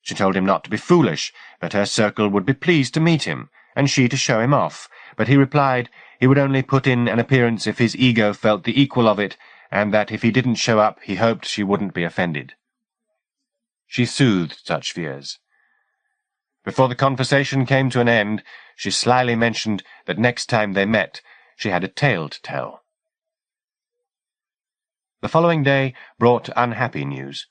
A: She told him not to be foolish, that her circle would be pleased to meet him, and she to show him off, but he replied he would only put in an appearance if his ego felt the equal of it, and that if he didn't show up he hoped she wouldn't be offended. She soothed such fears. Before the conversation came to an end, she slyly mentioned that next time they met she had a tale to tell. The following day brought unhappy news.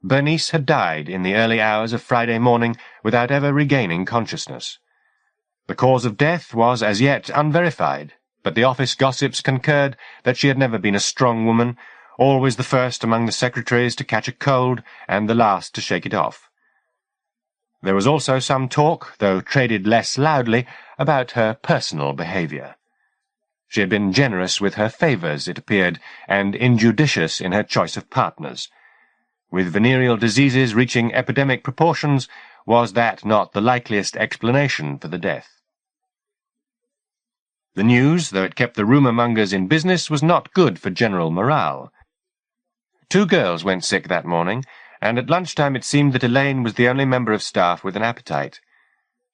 A: Bernice had died in the early hours of Friday morning without ever regaining consciousness. The cause of death was as yet unverified, but the office gossips concurred that she had never been a strong woman, always the first among the secretaries to catch a cold and the last to shake it off. There was also some talk, though traded less loudly, about her personal behaviour. She had been generous with her favours, it appeared, and injudicious in her choice of partners. With venereal diseases reaching epidemic proportions, was that not the likeliest explanation for the death? The news, though it kept the rumour-mongers in business, was not good for general morale. 2 girls went sick that morning, and at lunchtime it seemed that Elaine was the only member of staff with an appetite.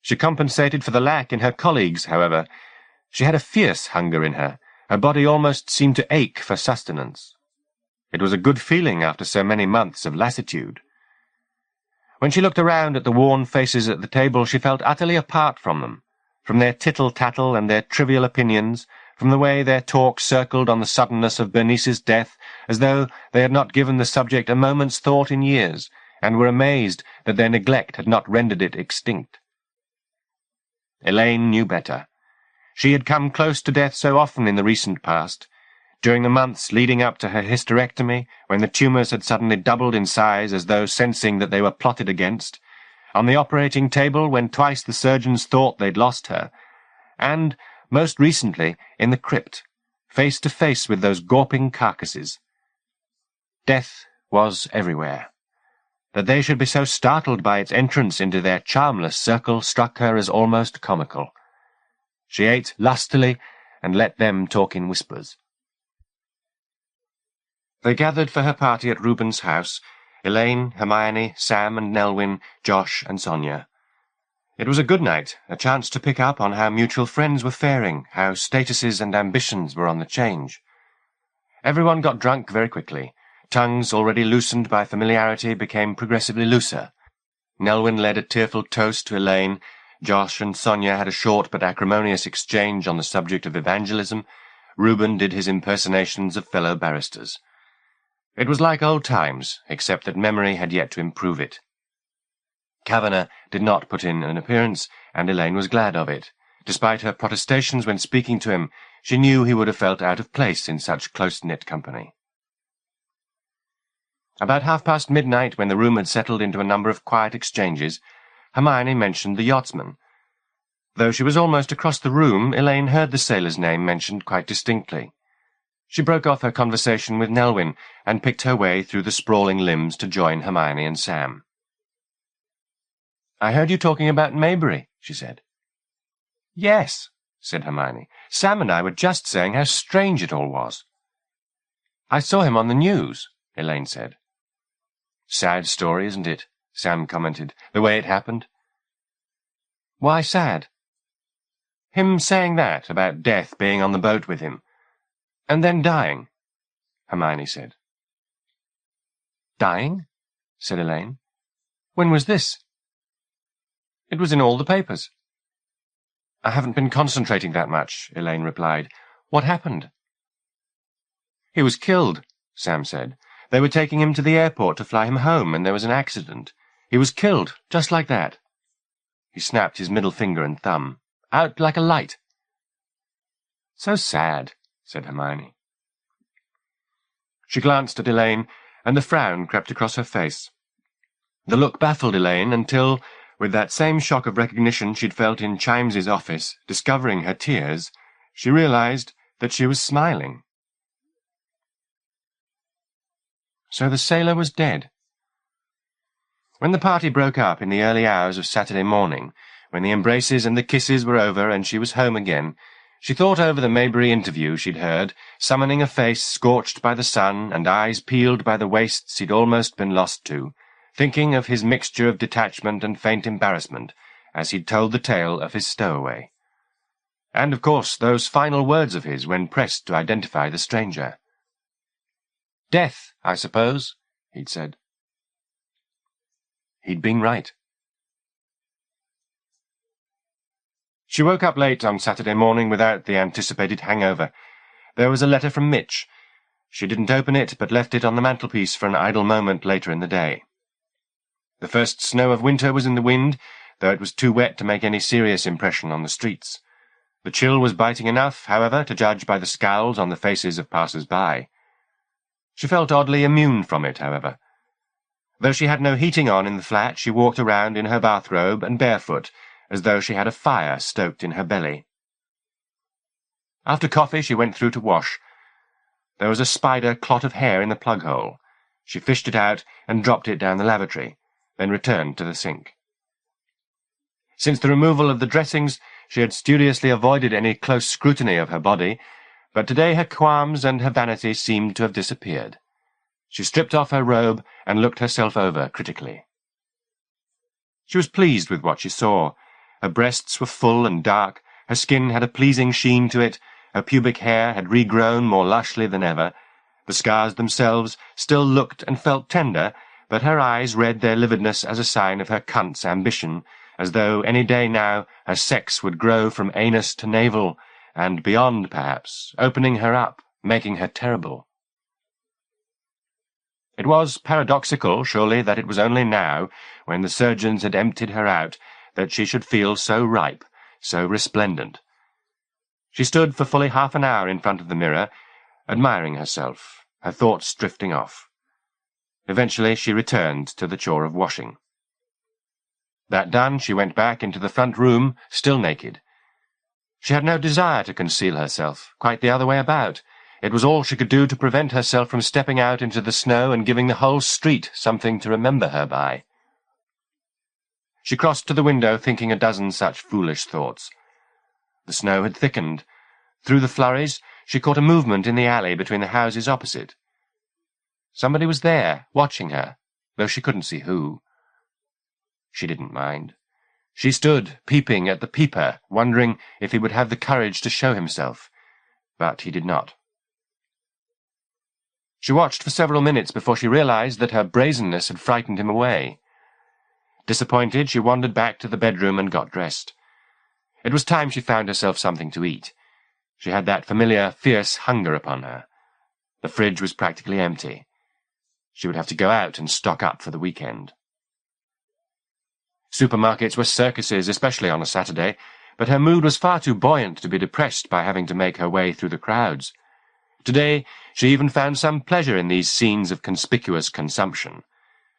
A: She compensated for the lack in her colleagues, however. She had a fierce hunger in her. Her body almost seemed to ache for sustenance. It was a good feeling after so many months of lassitude. When she looked around at the worn faces at the table, she felt utterly apart from them, from their tittle-tattle and their trivial opinions, from the way their talk circled on the suddenness of Bernice's death, as though they had not given the subject a moment's thought in years, and were amazed that their neglect had not rendered it extinct. Elaine knew better. She had come close to death so often in the recent past, during the months leading up to her hysterectomy, when the tumours had suddenly doubled in size as though sensing that they were plotted against, on the operating table when twice the surgeons thought they'd lost her, and, most recently, in the crypt, face to face with those gawping carcasses. Death was everywhere. That they should be so startled by its entrance into their charmless circle struck her as almost comical. She ate lustily and let them talk in whispers. They gathered for her party at Reuben's house, Elaine, Hermione, Sam and Nelwyn, Josh and Sonia. It was a good night, a chance to pick up on how mutual friends were faring, how statuses and ambitions were on the change. Everyone got drunk very quickly. Tongues already loosened by familiarity became progressively looser. Nelwyn led a tearful toast to Elaine. Josh and Sonia had a short but acrimonious exchange on the subject of evangelism. Reuben did his impersonations of fellow barristers. It was like old times, except that memory had yet to improve it. Kavanagh did not put in an appearance, and Elaine was glad of it. Despite her protestations when speaking to him, she knew he would have felt out of place in such close-knit company. About midnight, when the room had settled into a number of quiet exchanges, Hermione mentioned the yachtsman. Though she was almost across the room, Elaine heard the sailor's name mentioned quite distinctly. She broke off her conversation with Nelwyn and picked her way through the sprawling limbs to join Hermione and Sam. "I heard you talking about Maybury," she said. "Yes," said Hermione. "Sam and I were just saying how strange it all was." "I saw him on the news," Elaine said. "Sad story, isn't it?" Sam commented. "The way it happened." "Why sad?" "Him saying that about death being on the boat with him. And then dying," Hermione said. "Dying?" said Elaine. "When was this?" "It was in all the papers." "I haven't been concentrating that much," Elaine replied. "What happened?" "He was killed," Sam said. "They were taking him to the airport to fly him home, and there was an accident. He was killed, just like that." He snapped his middle finger and thumb. "Out like a light." "So sad," said Hermione. She glanced at Elaine, and the frown crept across her face. The look baffled Elaine until, with that same shock of recognition she'd felt in Chimes's office, discovering her tears, she realized that she was smiling. So the sailor was dead. When the party broke up in the early hours of Saturday morning, when the embraces and the kisses were over and she was home again, she thought over the Maybury interview she'd heard, summoning a face scorched by the sun and eyes peeled by the wastes he'd almost been lost to, thinking of his mixture of detachment and faint embarrassment as he'd told the tale of his stowaway. And, of course, those final words of his when pressed to identify the stranger. "Death, I suppose," he'd said. He'd been right. She woke up late on Saturday morning without the anticipated hangover. There was a letter from Mitch. She didn't open it, but left it on the mantelpiece for an idle moment later in the day. The first snow of winter was in the wind, though it was too wet to make any serious impression on the streets. The chill was biting enough, however, to judge by the scowls on the faces of passers-by. She felt oddly immune from it, however. Though she had no heating on in the flat, she walked around in her bathrobe and barefoot, as though she had a fire stoked in her belly. After coffee she went through to wash. There was a spider clot of hair in the plug-hole. She fished it out and dropped it down the lavatory, then returned to the sink. Since the removal of the dressings, she had studiously avoided any close scrutiny of her body, but today her qualms and her vanity seemed to have disappeared. She stripped off her robe and looked herself over critically. She was pleased with what she saw. Her breasts were full and dark, her skin had a pleasing sheen to it, her pubic hair had regrown more lushly than ever. The scars themselves still looked and felt tender, but her eyes read their lividness as a sign of her cunt's ambition, as though any day now her sex would grow from anus to navel, and beyond, perhaps, opening her up, making her terrible. It was paradoxical, surely, that it was only now, when the surgeons had emptied her out, that she should feel so ripe, so resplendent. She stood for fully half an hour in front of the mirror, admiring herself, her thoughts drifting off. Eventually she returned to the chore of washing. That done, she went back into the front room, still naked. She had no desire to conceal herself, quite the other way about. It was all she could do to prevent herself from stepping out into the snow and giving the whole street something to remember her by. She crossed to the window, thinking a dozen such foolish thoughts. The snow had thickened. Through the flurries, she caught a movement in the alley between the houses opposite. Somebody was there, watching her, though she couldn't see who. She didn't mind. She stood, peeping at the peeper, wondering if he would have the courage to show himself. But he did not. She watched for several minutes before she realized that her brazenness had frightened him away. Disappointed, she wandered back to the bedroom and got dressed. It was time she found herself something to eat. She had that familiar, fierce hunger upon her. The fridge was practically empty. She would have to go out and stock up for the weekend. Supermarkets were circuses, especially on a Saturday, but her mood was far too buoyant to be depressed by having to make her way through the crowds. Today she even found some pleasure in these scenes of conspicuous consumption,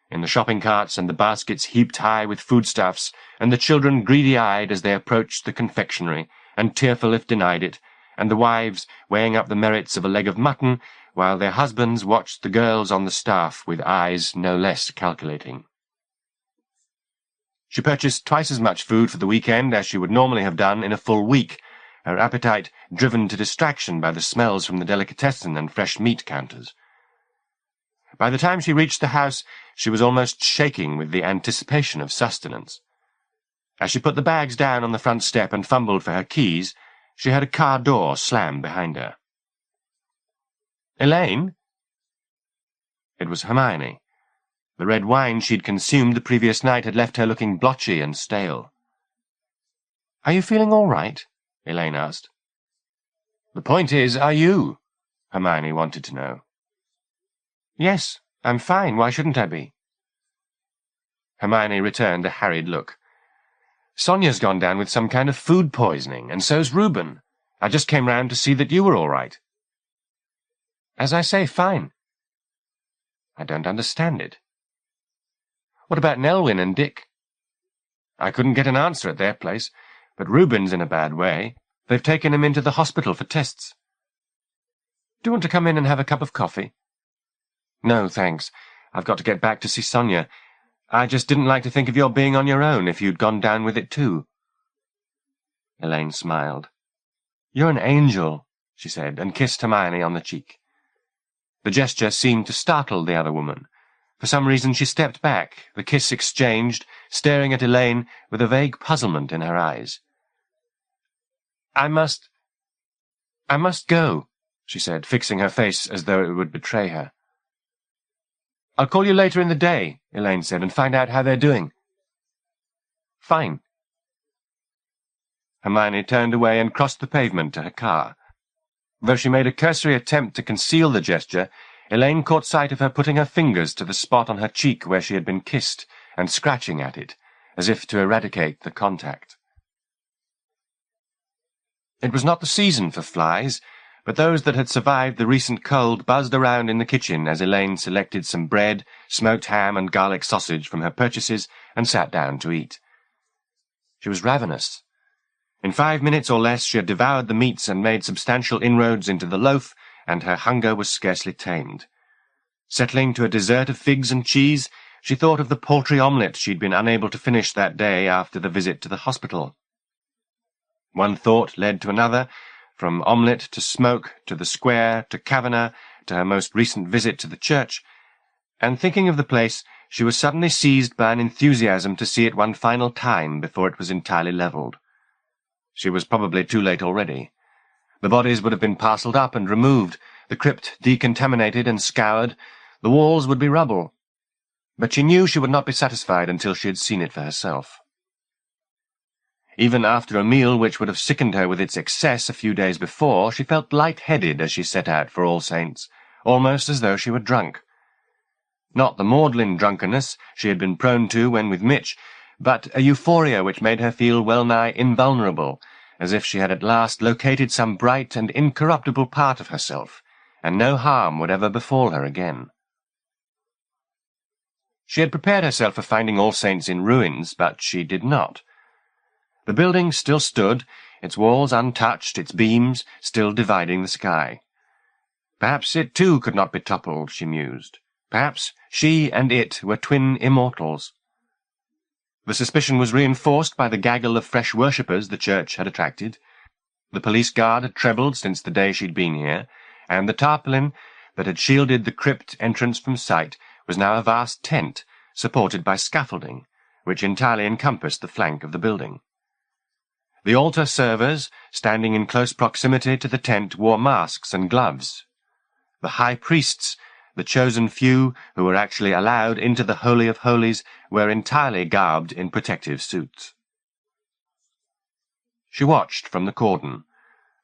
A: in the shopping carts and the baskets heaped high with foodstuffs, and the children greedy-eyed as they approached the confectionery, and tearful if denied it, and the wives weighing up the merits of a leg of mutton, while their husbands watched the girls on the staff with eyes no less calculating. She purchased twice as much food for the weekend as she would normally have done in a full week, her appetite driven to distraction by the smells from the delicatessen and fresh meat counters. By the time she reached the house, she was almost shaking with the anticipation of sustenance. As she put the bags down on the front step and fumbled for her keys, she heard a car door slam behind her. "Elaine?" It was Hermione. The red wine she'd consumed the previous night had left her looking blotchy and stale. "Are you feeling all right?" Elaine asked. "The point is, are you?" Hermione wanted to know. "Yes, I'm fine. Why shouldn't I be?" Hermione returned a harried look. "Sonia's gone down with some kind of food poisoning, and so's Reuben. I just came round to see that you were all right." "As I say, fine." "I don't understand it." "What about Nelwyn and Dick?" "I couldn't get an answer at their place, but Reuben's in a bad way. They've taken him into the hospital for tests." Do you want to come in and have a cup of coffee?" "No, thanks. I've got to get back to see Sonia. I just didn't like to think of your being on your own if you'd gone down with it too." Elaine smiled. "You're an angel," she said, and kissed Hermione on the cheek. The gesture seemed to startle the other woman. For some reason she stepped back, the kiss exchanged, staring at Elaine with a vague puzzlement in her eyes. I must go," she said, fixing her face as though it would betray her. "I'll call you later in the day," Elaine said, "and find out how they're doing." "Fine." Hermione turned away and crossed the pavement to her car. Though she made a cursory attempt to conceal the gesture, Elaine caught sight of her putting her fingers to the spot on her cheek where she had been kissed, and scratching at it, as if to eradicate the contact. It was not the season for flies, but those that had survived the recent cold buzzed around in the kitchen as Elaine selected some bread, smoked ham, and garlic sausage from her purchases and sat down to eat. She was ravenous. In 5 minutes or less she had devoured the meats and made substantial inroads into the loaf, and her hunger was scarcely tamed. Settling to a dessert of figs and cheese, she thought of the poultry omelette she'd been unable to finish that day after the visit to the hospital. One thought led to another, from omelette to smoke, to the square, to Kavanagh, to her most recent visit to the church, and thinking of the place, she was suddenly seized by an enthusiasm to see it one final time before it was entirely levelled. She was probably too late already. The bodies would have been parcelled up and removed, the crypt decontaminated and scoured, the walls would be rubble. But she knew she would not be satisfied until she had seen it for herself. Even after a meal which would have sickened her with its excess a few days before, she felt light-headed as she set out for All Saints, almost as though she were drunk. Not the maudlin drunkenness she had been prone to when with Mitch, but a euphoria which made her feel well-nigh invulnerable, as if she had at last located some bright and incorruptible part of herself, and no harm would ever befall her again. She had prepared herself for finding All Saints in ruins, but she did not. The building still stood, its walls untouched, its beams still dividing the sky. Perhaps it too could not be toppled, she mused. Perhaps she and it were twin immortals. The suspicion was reinforced by the gaggle of fresh worshippers the church had attracted. The police guard had trebled since the day she'd been here, and the tarpaulin that had shielded the crypt entrance from sight was now a vast tent, supported by scaffolding, which entirely encompassed the flank of the building. The altar servers, standing in close proximity to the tent, wore masks and gloves. The high priests, the chosen few who were actually allowed into the Holy of Holies, were entirely garbed in protective suits. She watched from the cordon,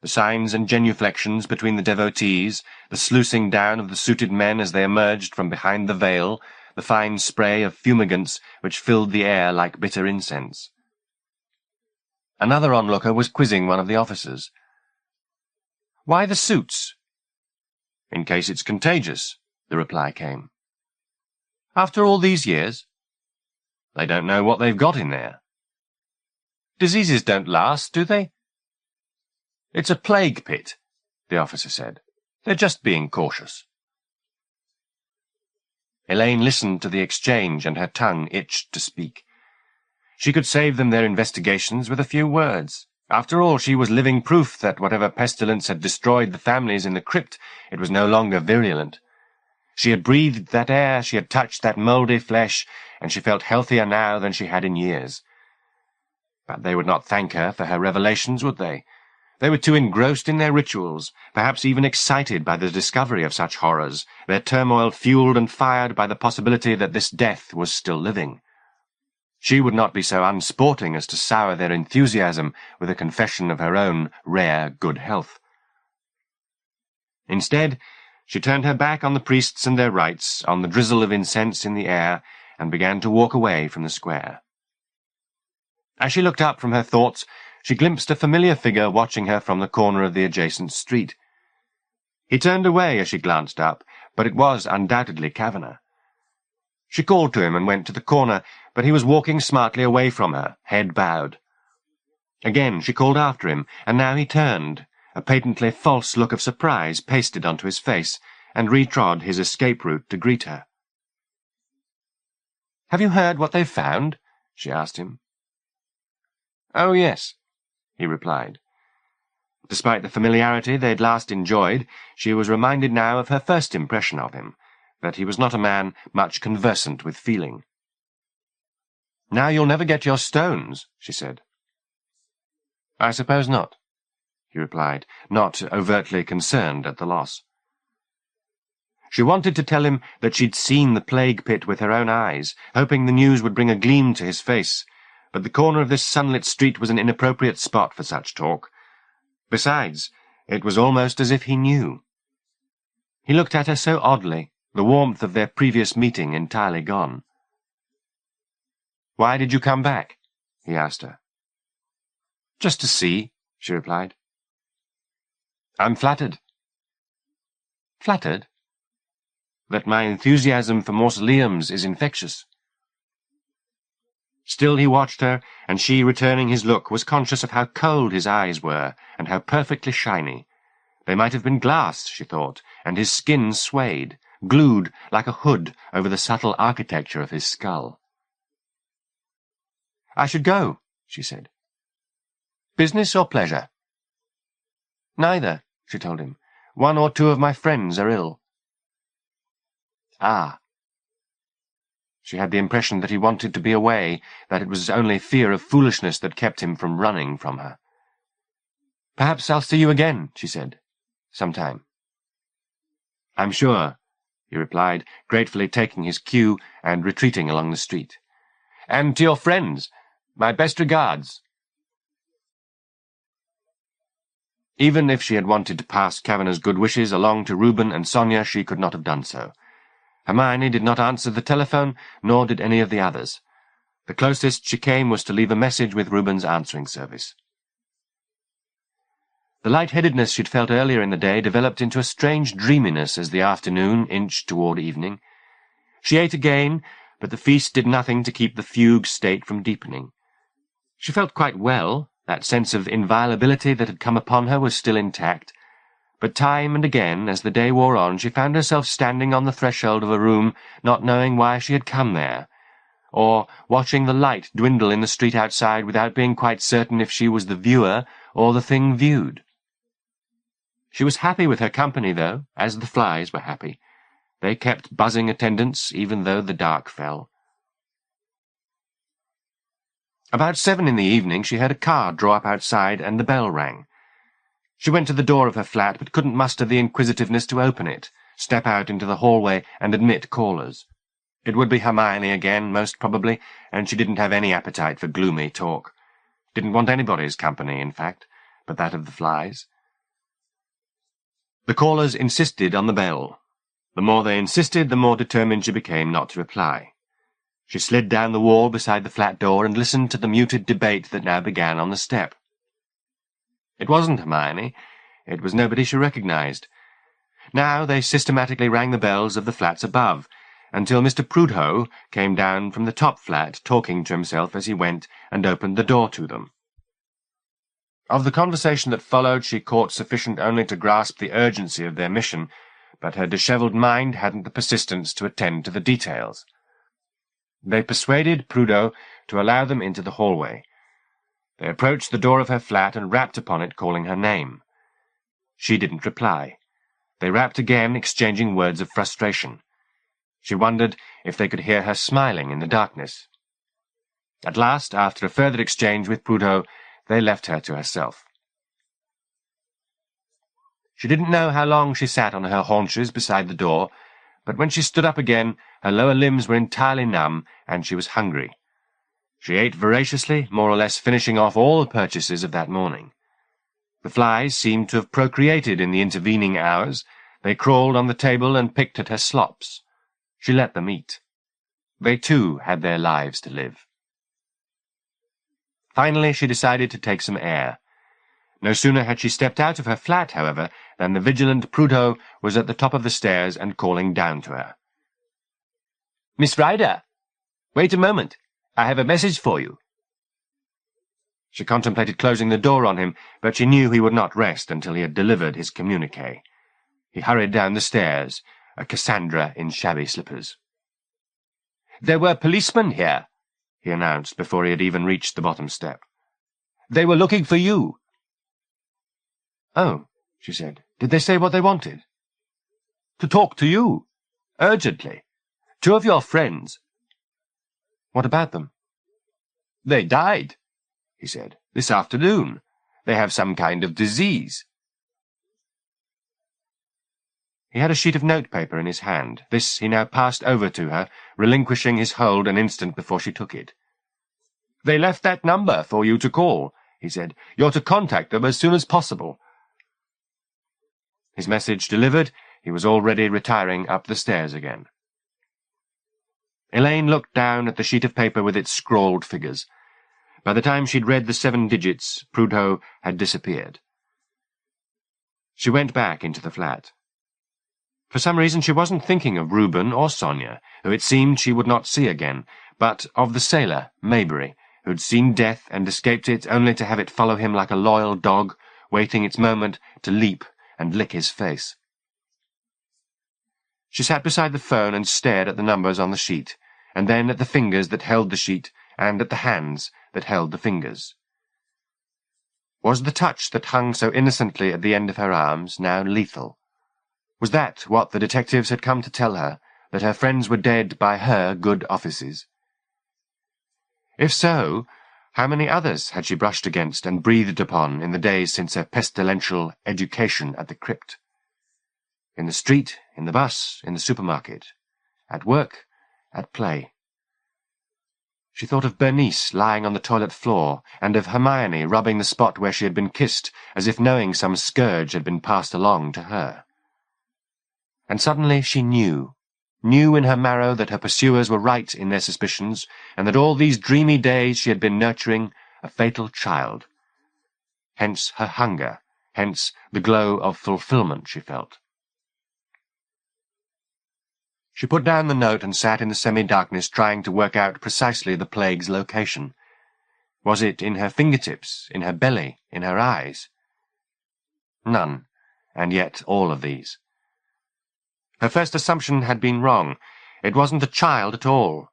A: the signs and genuflections between the devotees, the sluicing down of the suited men as they emerged from behind the veil, the fine spray of fumigants which filled the air like bitter incense. Another onlooker was quizzing one of the officers. "Why the suits?" "In case it's contagious," the reply came. "After all these years?" "They don't know what they've got in there." "Diseases don't last, do they?" "It's a plague pit," the officer said. "They're just being cautious." Elaine listened to the exchange, and her tongue itched to speak. She could save them their investigations with a few words. After all, she was living proof that whatever pestilence had destroyed the families in the crypt, it was no longer virulent. She had breathed that air, she had touched that mouldy flesh, and she felt healthier now than she had in years. But they would not thank her for her revelations, would they? They were too engrossed in their rituals, perhaps even excited by the discovery of such horrors, their turmoil fueled and fired by the possibility that this death was still living. She would not be so unsporting as to sour their enthusiasm with a confession of her own rare good health. Instead, she turned her back on the priests and their rites, on the drizzle of incense in the air, and began to walk away from the square. As she looked up from her thoughts, she glimpsed a familiar figure watching her from the corner of the adjacent street. He turned away as she glanced up, but it was undoubtedly Kavanagh. She called to him and went to the corner, but he was walking smartly away from her, head bowed. Again she called after him, and now he turned, a patently false look of surprise pasted onto his face, and retrod his escape route to greet her. "Have you heard what they've found?" she asked him. "Oh, yes," he replied. Despite the familiarity they'd last enjoyed, she was reminded now of her first impression of him, that he was not a man much conversant with feeling. "Now you'll never get your stones," she said. "I suppose not," he replied, not overtly concerned at the loss. She wanted to tell him that she'd seen the plague pit with her own eyes, hoping the news would bring a gleam to his face, but the corner of this sunlit street was an inappropriate spot for such talk. Besides, it was almost as if he knew. He looked at her so oddly, the warmth of their previous meeting entirely gone. "Why did you come back?" he asked her. "Just to see," she replied. "I'm flattered." "Flattered?" "That my enthusiasm for mausoleums is infectious." Still he watched her, and she, returning his look, was conscious of how cold his eyes were, and how perfectly shiny. They might have been glass, she thought, and his skin swayed, glued like a hood over the subtle architecture of his skull. "I should go," she said. "Business or pleasure?" "Neither," she told him. "One or two of my friends are ill." "Ah." She had the impression that he wanted to be away, that it was only fear of foolishness that kept him from running from her. "Perhaps I'll see you again," she said. "Sometime." "I'm sure," he replied, gratefully taking his cue and retreating along the street. "And to your friends, my best regards." Even if she had wanted to pass Kavanagh's good wishes along to Reuben and Sonia, she could not have done so. Hermione did not answer the telephone, nor did any of the others. The closest she came was to leave a message with Reuben's answering service. The light-headedness she'd felt earlier in the day developed into a strange dreaminess as the afternoon inched toward evening. She ate again, but the feast did nothing to keep the fugue state from deepening. She felt quite well. That sense of inviolability that had come upon her was still intact. But time and again, as the day wore on, she found herself standing on the threshold of a room, not knowing why she had come there, or watching the light dwindle in the street outside without being quite certain if she was the viewer or the thing viewed. She was happy with her company, though, as the flies were happy. They kept buzzing attendance, even though the dark fell. About 7 in the evening she heard a car draw up outside, and the bell rang. She went to the door of her flat, but couldn't muster the inquisitiveness to open it, step out into the hallway, and admit callers. It would be Hermione again, most probably, and she didn't have any appetite for gloomy talk. Didn't want anybody's company, in fact, but that of the flies. The callers insisted on the bell. The more they insisted, the more determined she became not to reply. She slid down the wall beside the flat door and listened to the muted debate that now began on the step. It wasn't Hermione. It was nobody she recognized. Now they systematically rang the bells of the flats above, until Mr. Prudhoe came down from the top flat, talking to himself as he went, and opened the door to them. Of the conversation that followed she caught sufficient only to grasp the urgency of their mission, but her dishevelled mind hadn't the persistence to attend to the details. They persuaded Prudhoe to allow them into the hallway. They approached the door of her flat and rapped upon it, calling her name. She didn't reply. They rapped again, exchanging words of frustration. She wondered if they could hear her smiling in the darkness. At last, after a further exchange with Prudhoe, they left her to herself. She didn't know how long she sat on her haunches beside the door, but when she stood up again, her lower limbs were entirely numb, and she was hungry. She ate voraciously, more or less finishing off all the purchases of that morning. The flies seemed to have procreated in the intervening hours. They crawled on the table and picked at her slops. She let them eat. They, too, had their lives to live. Finally, she decided to take some air. No sooner had she stepped out of her flat, however, than the vigilant Prudhoe was at the top of the stairs and calling down to her. "Miss Ryder! Wait a moment. I have a message for you." She contemplated closing the door on him, but she knew he would not rest until he had delivered his communique. He hurried down the stairs, a Cassandra in shabby slippers. "There were policemen here," he announced before he had even reached the bottom step. "They were looking for you." "Oh," she said. "Did they say what they wanted?" "To talk to you. Urgently. 2 of your friends." "What about them?" "They died," he said, "this afternoon. They have some kind of disease." He had a sheet of notepaper in his hand. This he now passed over to her, relinquishing his hold an instant before she took it. "They left that number for you to call," he said. "You're to contact them as soon as possible." His message delivered, he was already retiring up the stairs again. Elaine looked down at the sheet of paper with its scrawled figures. By the time she'd read the 7 digits, Prudhoe had disappeared. She went back into the flat. For some reason she wasn't thinking of Reuben or Sonia, who it seemed she would not see again, but of the sailor, Maybury, who'd seen death and escaped it only to have it follow him like a loyal dog, waiting its moment to leap and lick his face. She sat beside the phone and stared at the numbers on the sheet, and then at the fingers that held the sheet and at the hands that held the fingers. Was the touch that hung so innocently at the end of her arms now lethal? Was that what the detectives had come to tell her, that her friends were dead by her good offices? If so, how many others had she brushed against and breathed upon in the days since her pestilential education at the crypt? In the street, in the bus, in the supermarket, at work, at play. She thought of Bernice lying on the toilet floor, and of Hermione rubbing the spot where she had been kissed, as if knowing some scourge had been passed along to her. And suddenly she knew in her marrow that her pursuers were right in their suspicions, and that all these dreamy days she had been nurturing a fatal child. Hence her hunger, hence the glow of fulfillment she felt. She put down the note and sat in the semi-darkness trying to work out precisely the plague's location. Was it in her fingertips, in her belly, in her eyes? None, and yet all of these. Her first assumption had been wrong. It wasn't a child at all.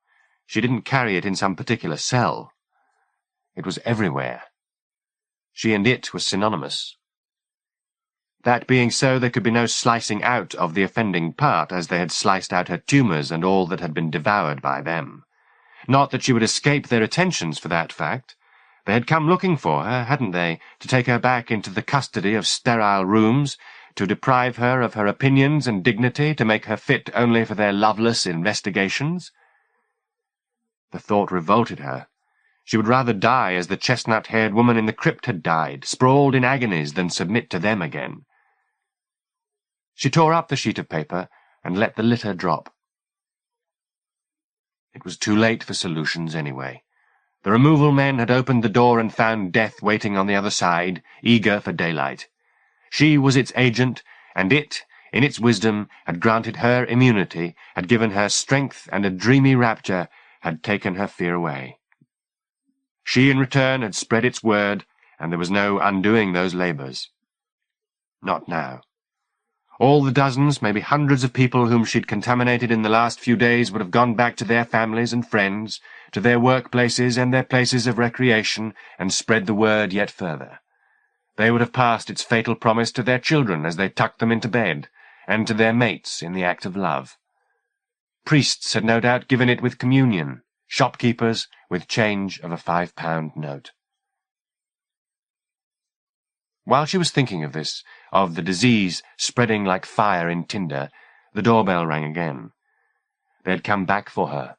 A: She didn't carry it in some particular cell. It was everywhere. She and it were synonymous. That being so, there could be no slicing out of the offending part, as they had sliced out her tumours and all that had been devoured by them. Not that she would escape their attentions for that fact. They had come looking for her, hadn't they, to take her back into the custody of sterile rooms, to deprive her of her opinions and dignity, to make her fit only for their loveless investigations? The thought revolted her. She would rather die as the chestnut-haired woman in the crypt had died, sprawled in agonies, than submit to them again. She tore up the sheet of paper and let the litter drop. It was too late for solutions anyway. The removal men had opened the door and found death waiting on the other side, eager for daylight. She was its agent, and it, in its wisdom, had granted her immunity, had given her strength and a dreamy rapture, had taken her fear away. She, in return, had spread its word, and there was no undoing those labours. Not now. All the dozens, maybe hundreds of people whom she'd contaminated in the last few days would have gone back to their families and friends, to their workplaces and their places of recreation, and spread the word yet further. They would have passed its fatal promise to their children as they tucked them into bed, and to their mates in the act of love. Priests had no doubt given it with communion, shopkeepers with change of a £5 note. While she was thinking of this, of the disease spreading like fire in tinder, the doorbell rang again. They had come back for her,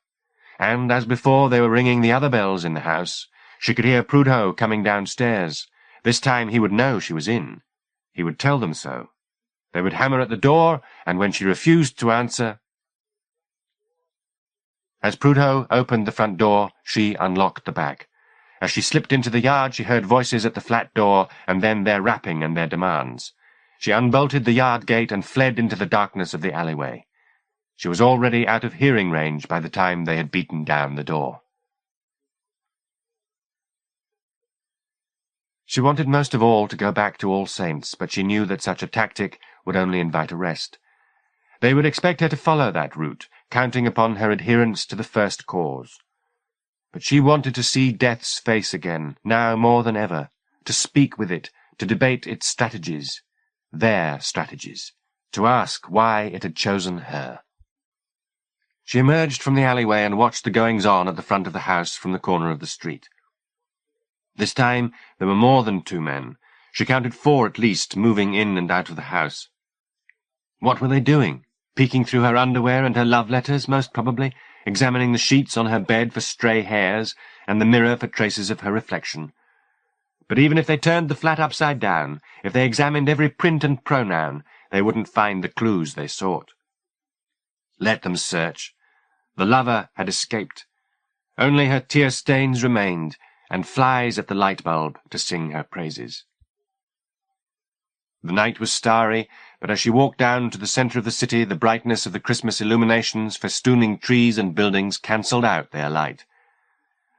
A: and as before they were ringing the other bells in the house. She could hear Prudhoe coming downstairs. This time he would know she was in. He would tell them so. They would hammer at the door, and when she refused to answer... As Prudhoe opened the front door, she unlocked the back. As she slipped into the yard, she heard voices at the flat door, and then their rapping and their demands. She unbolted the yard gate and fled into the darkness of the alleyway. She was already out of hearing range by the time they had beaten down the door. She wanted most of all to go back to All Saints, but she knew that such a tactic would only invite arrest. They would expect her to follow that route, counting upon her adherence to the first cause. But she wanted to see Death's face again, now more than ever, to speak with it, to debate its strategies, their strategies, to ask why it had chosen her. She emerged from the alleyway and watched the goings-on at the front of the house from the corner of the street. This time there were more than 2 men. She counted 4 at least, moving in and out of the house. What were they doing? Peeking through her underwear and her love letters, most probably, examining the sheets on her bed for stray hairs, and the mirror for traces of her reflection. But even if they turned the flat upside down, if they examined every print and pronoun, they wouldn't find the clues they sought. Let them search. The lover had escaped. Only her tear stains remained, and flies at the light bulb to sing her praises. The night was starry, but as she walked down to the centre of the city, the brightness of the Christmas illuminations festooning trees and buildings cancelled out their light.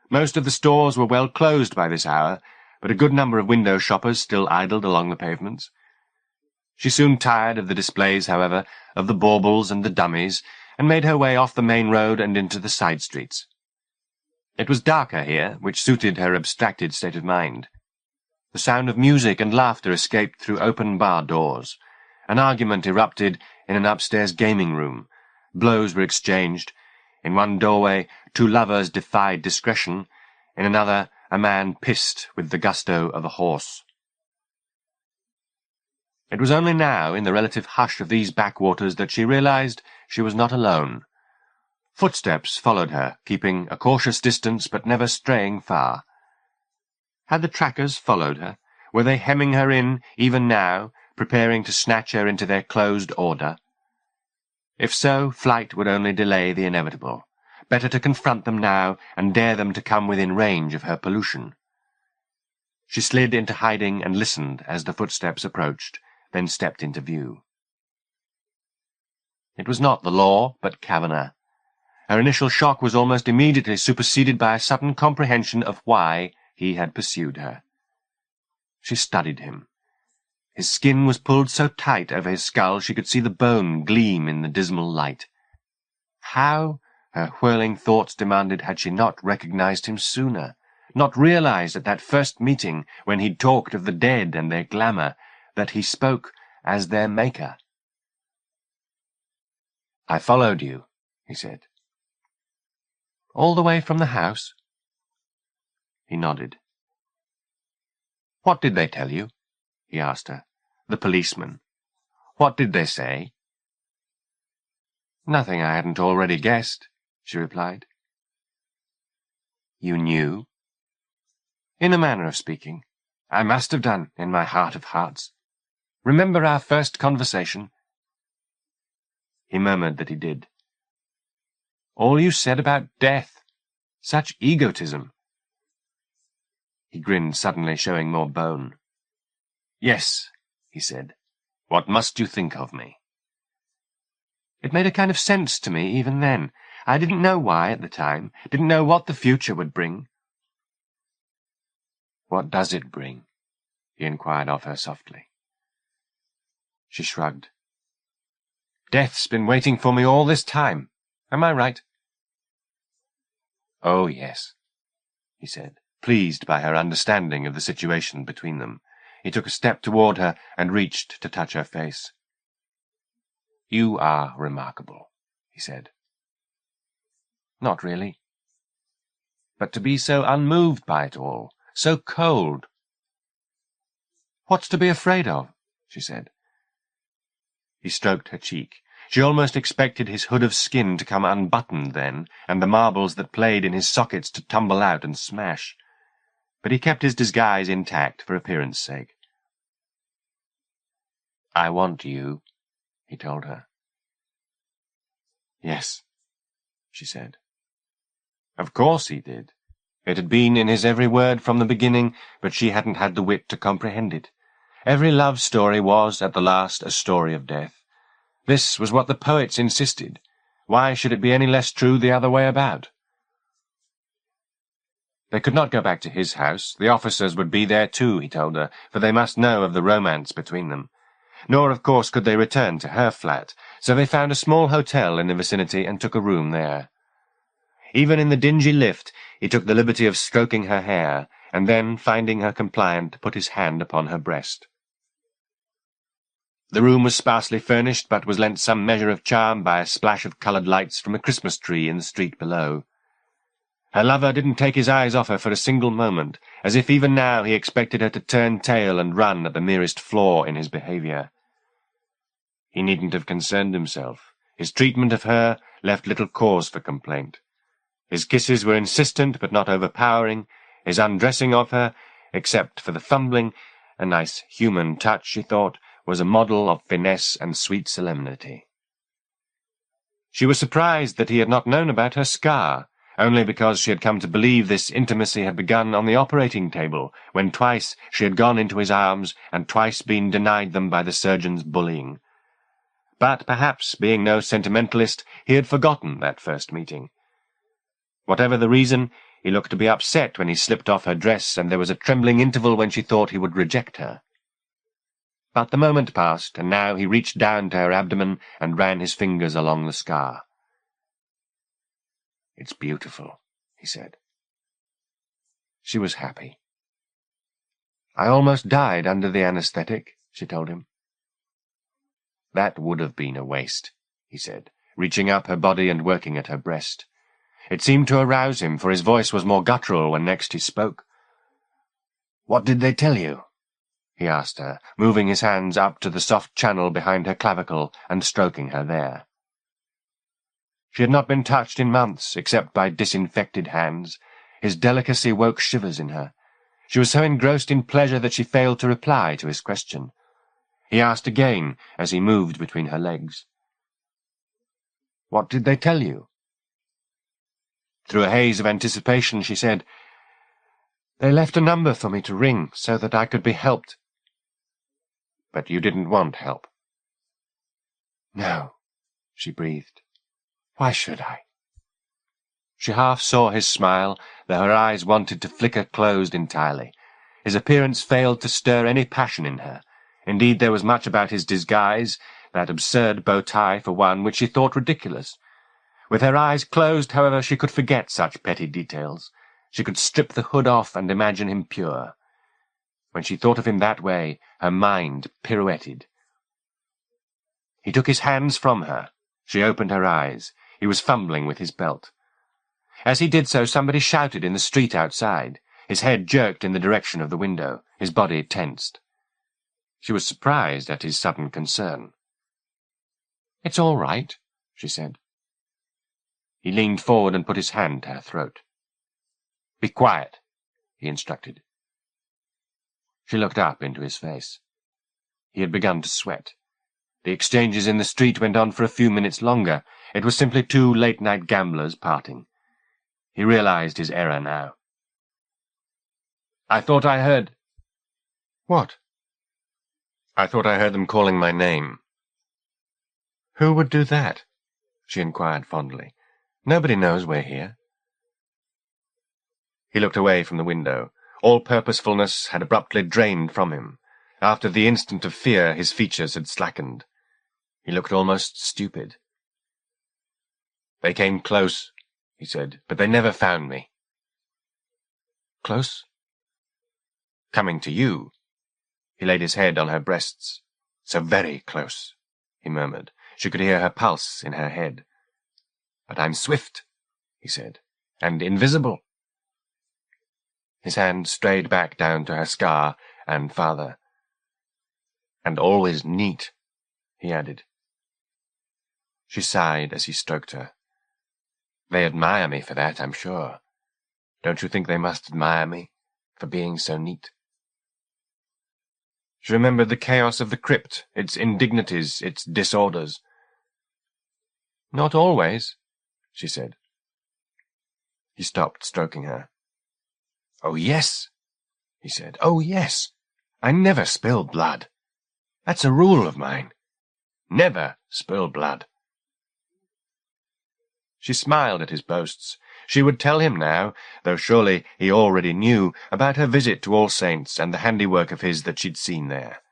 A: Most of the stores were well closed by this hour, but a good number of window shoppers still idled along the pavements. She soon tired of the displays, however, of the baubles and the dummies, and made her way off the main road and into the side streets. It was darker here, which suited her abstracted state of mind. The sound of music and laughter escaped through open bar doors. An argument erupted in an upstairs gaming room. Blows were exchanged. In one doorway 2 lovers defied discretion. In another, a man pissed with the gusto of a horse. It was only now, in the relative hush of these backwaters, that she realized she was not alone. Footsteps followed her, keeping a cautious distance but never straying far. Had the trackers followed her? Were they hemming her in, even now, preparing to snatch her into their closed order? If so, flight would only delay the inevitable. Better to confront them now and dare them to come within range of her pollution. She slid into hiding and listened as the footsteps approached, then stepped into view. It was not the law, but Kavanagh. Her initial shock was almost immediately superseded by a sudden comprehension of why he had pursued her. She studied him. His skin was pulled so tight over his skull she could see the bone gleam in the dismal light. How, her whirling thoughts demanded, had she not recognized him sooner, not realized at that first meeting when he'd talked of the dead and their glamour, that he spoke as their maker? "I followed you," he said. "All the way from the house?" He nodded. "What did they tell you?" he asked her. "The policeman. What did they say?" "Nothing I hadn't already guessed," she replied. "You knew?" "In a manner of speaking. I must have done, in my heart of hearts. Remember our first conversation?" He murmured that he did. "All you said about death. Such egotism." He grinned suddenly, showing more bone. "Yes," he said. "What must you think of me?" It made a kind of sense to me even then. I didn't know why at the time, didn't know what the future would bring. "What does it bring?" he inquired of her softly. She shrugged. "Death's been waiting for me all this time. Am I right?" "Oh, yes," he said, pleased by her understanding of the situation between them. He took a step toward her and reached to touch her face. "You are remarkable," he said. "Not really." "But to be so unmoved by it all, so cold." "What's to be afraid of?" she said. He stroked her cheek. She almost expected his hood of skin to come unbuttoned then, and the marbles that played in his sockets to tumble out and smash. But he kept his disguise intact for appearance' sake. "I want you," he told her. "Yes," she said. Of course he did. It had been in his every word from the beginning, but she hadn't had the wit to comprehend it. Every love story was, at the last, a story of death. This was what the poets insisted. Why should it be any less true the other way about? They could not go back to his house. The officers would be there too, he told her, for they must know of the romance between them. Nor, of course, could they return to her flat, so they found a small hotel in the vicinity and took a room there. Even in the dingy lift, he took the liberty of stroking her hair, and then, finding her compliant, put his hand upon her breast. The room was sparsely furnished, but was lent some measure of charm by a splash of coloured lights from a Christmas tree in the street below. Her lover didn't take his eyes off her for a single moment, as if even now he expected her to turn tail and run at the merest flaw in his behaviour. He needn't have concerned himself. His treatment of her left little cause for complaint. His kisses were insistent but not overpowering, his undressing of her, except for the fumbling, a nice human touch, she thought, was a model of finesse and sweet solemnity. She was surprised that he had not known about her scar, only because she had come to believe this intimacy had begun on the operating table, when twice she had gone into his arms and twice been denied them by the surgeon's bullying. But perhaps, being no sentimentalist, he had forgotten that first meeting. Whatever the reason, he looked to be upset when he slipped off her dress, and there was a trembling interval when she thought he would reject her. But the moment passed, and now he reached down to her abdomen and ran his fingers along the scar. "It's beautiful," he said. She was happy. "I almost died under the anesthetic," she told him. "That would have been a waste," he said, reaching up her body and working at her breast. It seemed to arouse him, for his voice was more guttural when next he spoke. "What did they tell you?" he asked her, moving his hands up to the soft channel behind her clavicle and stroking her there. She had not been touched in months, except by disinfected hands. His delicacy woke shivers in her. She was so engrossed in pleasure that she failed to reply to his question. He asked again, as he moved between her legs. "What did they tell you?" Through a haze of anticipation, she said, "They left a number for me to ring, so that I could be helped." "But you didn't want help?" "No," she breathed. "Why should I?" She half saw his smile, though her eyes wanted to flicker closed entirely. His appearance failed to stir any passion in her. Indeed, there was much about his disguise, that absurd bow tie for one, which she thought ridiculous. With her eyes closed, however, she could forget such petty details. She could strip the hood off and imagine him pure. When she thought of him that way, her mind pirouetted. He took his hands from her. She opened her eyes. He was fumbling with his belt. As he did so, somebody shouted in the street outside. His head jerked in the direction of the window. His body tensed. She was surprised at his sudden concern. "It's all right," she said. He leaned forward and put his hand to her throat. "Be quiet," he instructed. She looked up into his face. He had begun to sweat. The exchanges in the street went on for a few minutes longer. It was simply two late-night gamblers parting. He realized his error now. "I thought I heard—" "What?" "I thought I heard them calling my name." "Who would do that?" she inquired fondly. "Nobody knows we're here." He looked away from the window. All purposefulness had abruptly drained from him. After the instant of fear, his features had slackened. He looked almost stupid. "They came close," he said, "but they never found me." "Close?" "Coming to you." He laid his head on her breasts. "So very close," he murmured. She could hear her pulse in her head. "But I'm swift," he said, "and invisible." His hand strayed back down to her scar and farther. "And always neat," he added. She sighed as he stroked her. "They admire me for that, I'm sure. Don't you think they must admire me for being so neat?" She remembered the chaos of the crypt, its indignities, its disorders. "Not always," she said. He stopped stroking her. "Oh, yes," he said. "Oh, yes. I never spill blood. That's a rule of mine. Never spill blood." She smiled at his boasts. She would tell him now, though surely he already knew, about her visit to All Saints and the handiwork of his that she'd seen there.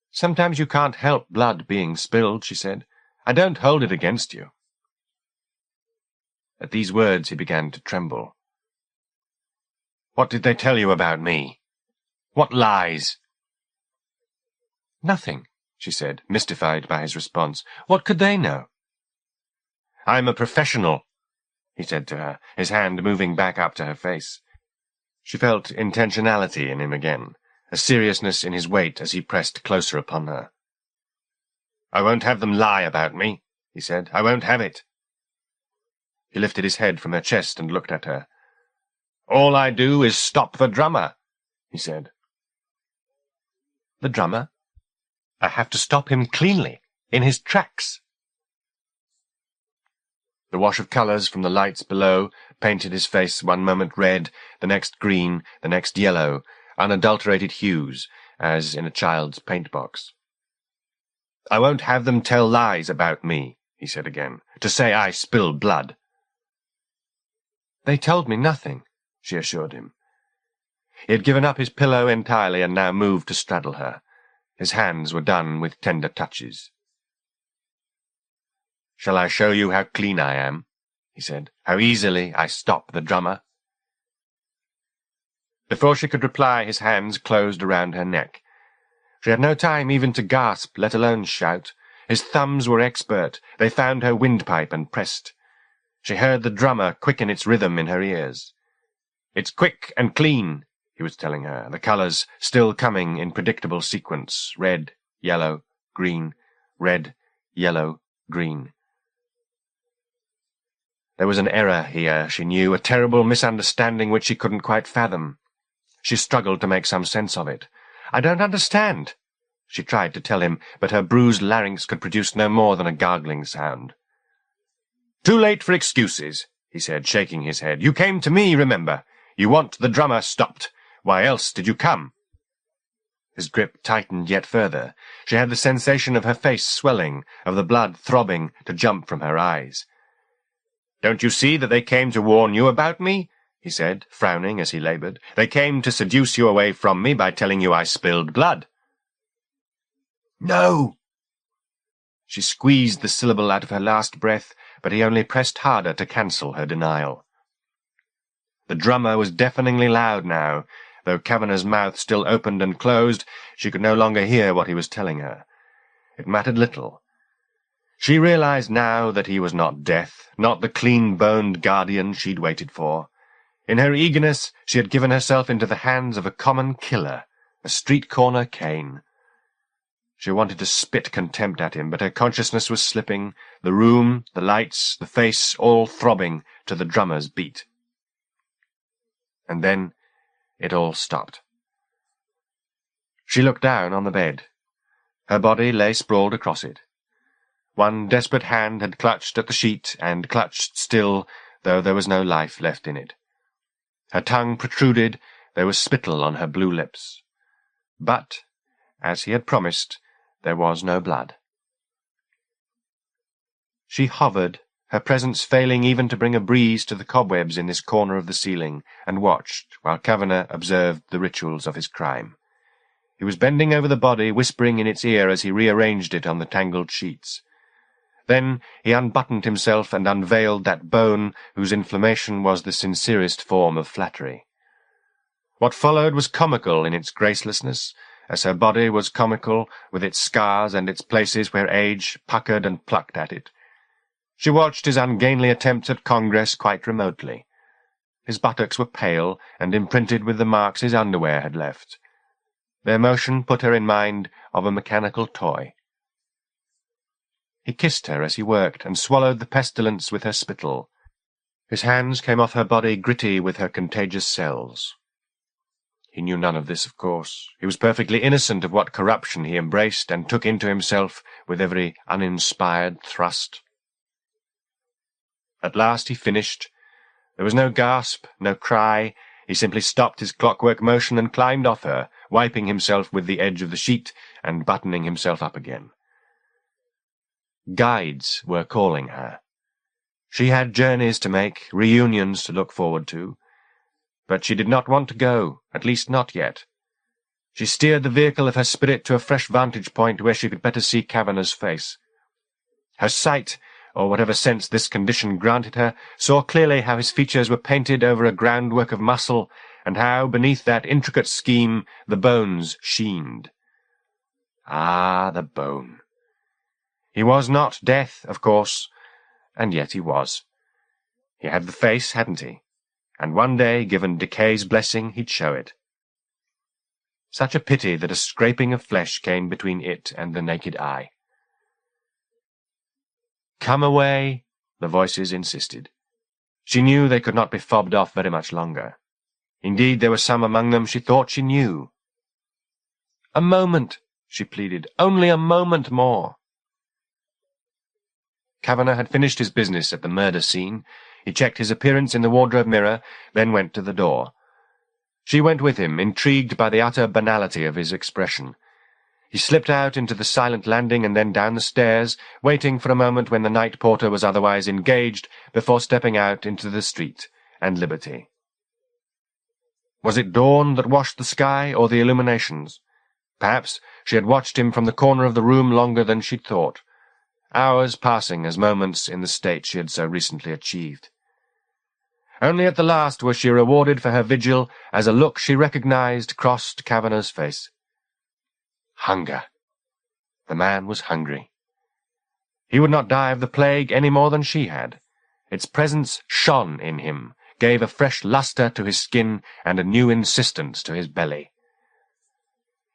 A: "Sometimes you can't help blood being spilled," she said. "I don't hold it against you." At these words he began to tremble. "What did they tell you about me? What lies?" "Nothing," she said, mystified by his response. "What could they know?" "I'm a professional," he said to her, his hand moving back up to her face. She felt intentionality in him again, a seriousness in his weight as he pressed closer upon her. "I won't have them lie about me," he said. "I won't have it." He lifted his head from her chest and looked at her. "All I do is stop the drummer," he said. "The drummer? I have to stop him cleanly, in his tracks." The wash of colours from the lights below painted his face one moment red, the next green, the next yellow, unadulterated hues, as in a child's paint-box. "I won't have them tell lies about me," he said again, "to say I spilled blood." "They told me nothing," she assured him. He had given up his pillow entirely and now moved to straddle her. His hands were done with tender touches. "Shall I show you how clean I am?" he said. "How easily I stop the drummer?" Before she could reply, his hands closed around her neck. She had no time even to gasp, let alone shout. His thumbs were expert. They found her windpipe and pressed. She heard the drummer quicken its rhythm in her ears. "It's quick and clean," he was telling her, the colours still coming in predictable sequence, red, yellow, green, red, yellow, green. There was an error here, she knew, a terrible misunderstanding which she couldn't quite fathom. She struggled to make some sense of it. "I don't understand," she tried to tell him, but her bruised larynx could produce no more than a gargling sound. "Too late for excuses," he said, shaking his head. "You came to me, remember. You want the drummer stopped. Why else did you come?" His grip tightened yet further. She had the sensation of her face swelling, of the blood throbbing to jump from her eyes. "Don't you see that they came to warn you about me?" he said, frowning as he laboured. "They came to seduce you away from me by telling you I spilled blood." "No!" She squeezed the syllable out of her last breath, but he only pressed harder to cancel her denial. The drummer was deafeningly loud now. Though Kavanagh's mouth still opened and closed, she could no longer hear what he was telling her. It mattered little. She realized now that he was not death, not the clean-boned guardian she'd waited for. In her eagerness, she had given herself into the hands of a common killer, a street-corner Cain. She wanted to spit contempt at him, but her consciousness was slipping, the room, the lights, the face, all throbbing to the drummer's beat. And then it all stopped. She looked down on the bed. Her body lay sprawled across it. One desperate hand had clutched at the sheet, and clutched still, though there was no life left in it. Her tongue protruded, there was spittle on her blue lips. But, as he had promised, there was no blood. She hovered, her presence failing even to bring a breeze to the cobwebs in this corner of the ceiling, and watched while Kavanagh observed the rituals of his crime. He was bending over the body, whispering in its ear as he rearranged it on the tangled sheets. Then he unbuttoned himself and unveiled that bone whose inflammation was the sincerest form of flattery. What followed was comical in its gracelessness, as her body was comical with its scars and its places where age puckered and plucked at it. She watched his ungainly attempts at congress quite remotely. His buttocks were pale and imprinted with the marks his underwear had left. Their motion put her in mind of a mechanical toy. He kissed her as he worked, and swallowed the pestilence with her spittle. His hands came off her body gritty with her contagious cells. He knew none of this, of course. He was perfectly innocent of what corruption he embraced and took into himself with every uninspired thrust. At last he finished. There was no gasp, no cry. He simply stopped his clockwork motion and climbed off her, wiping himself with the edge of the sheet and buttoning himself up again. Guides were calling her. She had journeys to make, reunions to look forward to. But she did not want to go, at least not yet. She steered the vehicle of her spirit to a fresh vantage point where she could better see Kavanagh's face. Her sight, or whatever sense this condition granted her, saw clearly how his features were painted over a groundwork of muscle, and how, beneath that intricate scheme, the bones sheened. Ah, the bone. He was not Death, of course, and yet he was. He had the face, hadn't he? And one day, given decay's blessing, he'd show it. Such a pity that a scraping of flesh came between it and the naked eye. "Come away," the voices insisted. She knew they could not be fobbed off very much longer. Indeed, there were some among them she thought she knew. "A moment," she pleaded. "Only a moment more." Kavanagh had finished his business at the murder scene. He checked his appearance in the wardrobe mirror, then went to the door. She went with him, intrigued by the utter banality of his expression. He slipped out into the silent landing and then down the stairs, waiting for a moment when the night porter was otherwise engaged, before stepping out into the street and liberty. Was it dawn that washed the sky, or the illuminations? Perhaps she had watched him from the corner of the room longer than she'd thought, hours passing as moments in the state she had so recently achieved. Only at the last was she rewarded for her vigil as a look she recognized crossed Kavanagh's face. Hunger. The man was hungry. He would not die of the plague any more than she had. Its presence shone in him, gave a fresh lustre to his skin and a new insistence to his belly.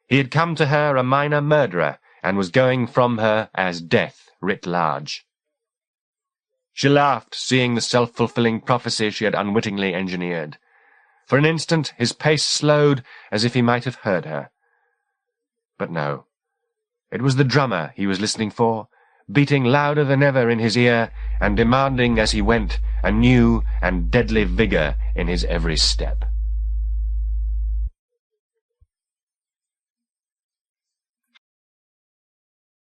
A: He had come to her a minor murderer, and was going from her as death writ large. She laughed, seeing the self-fulfilling prophecy she had unwittingly engineered. For an instant his pace slowed, as if he might have heard her. But no. It was the drummer he was listening for, beating louder than ever in his ear, and demanding as he went a new and deadly vigour in his every step.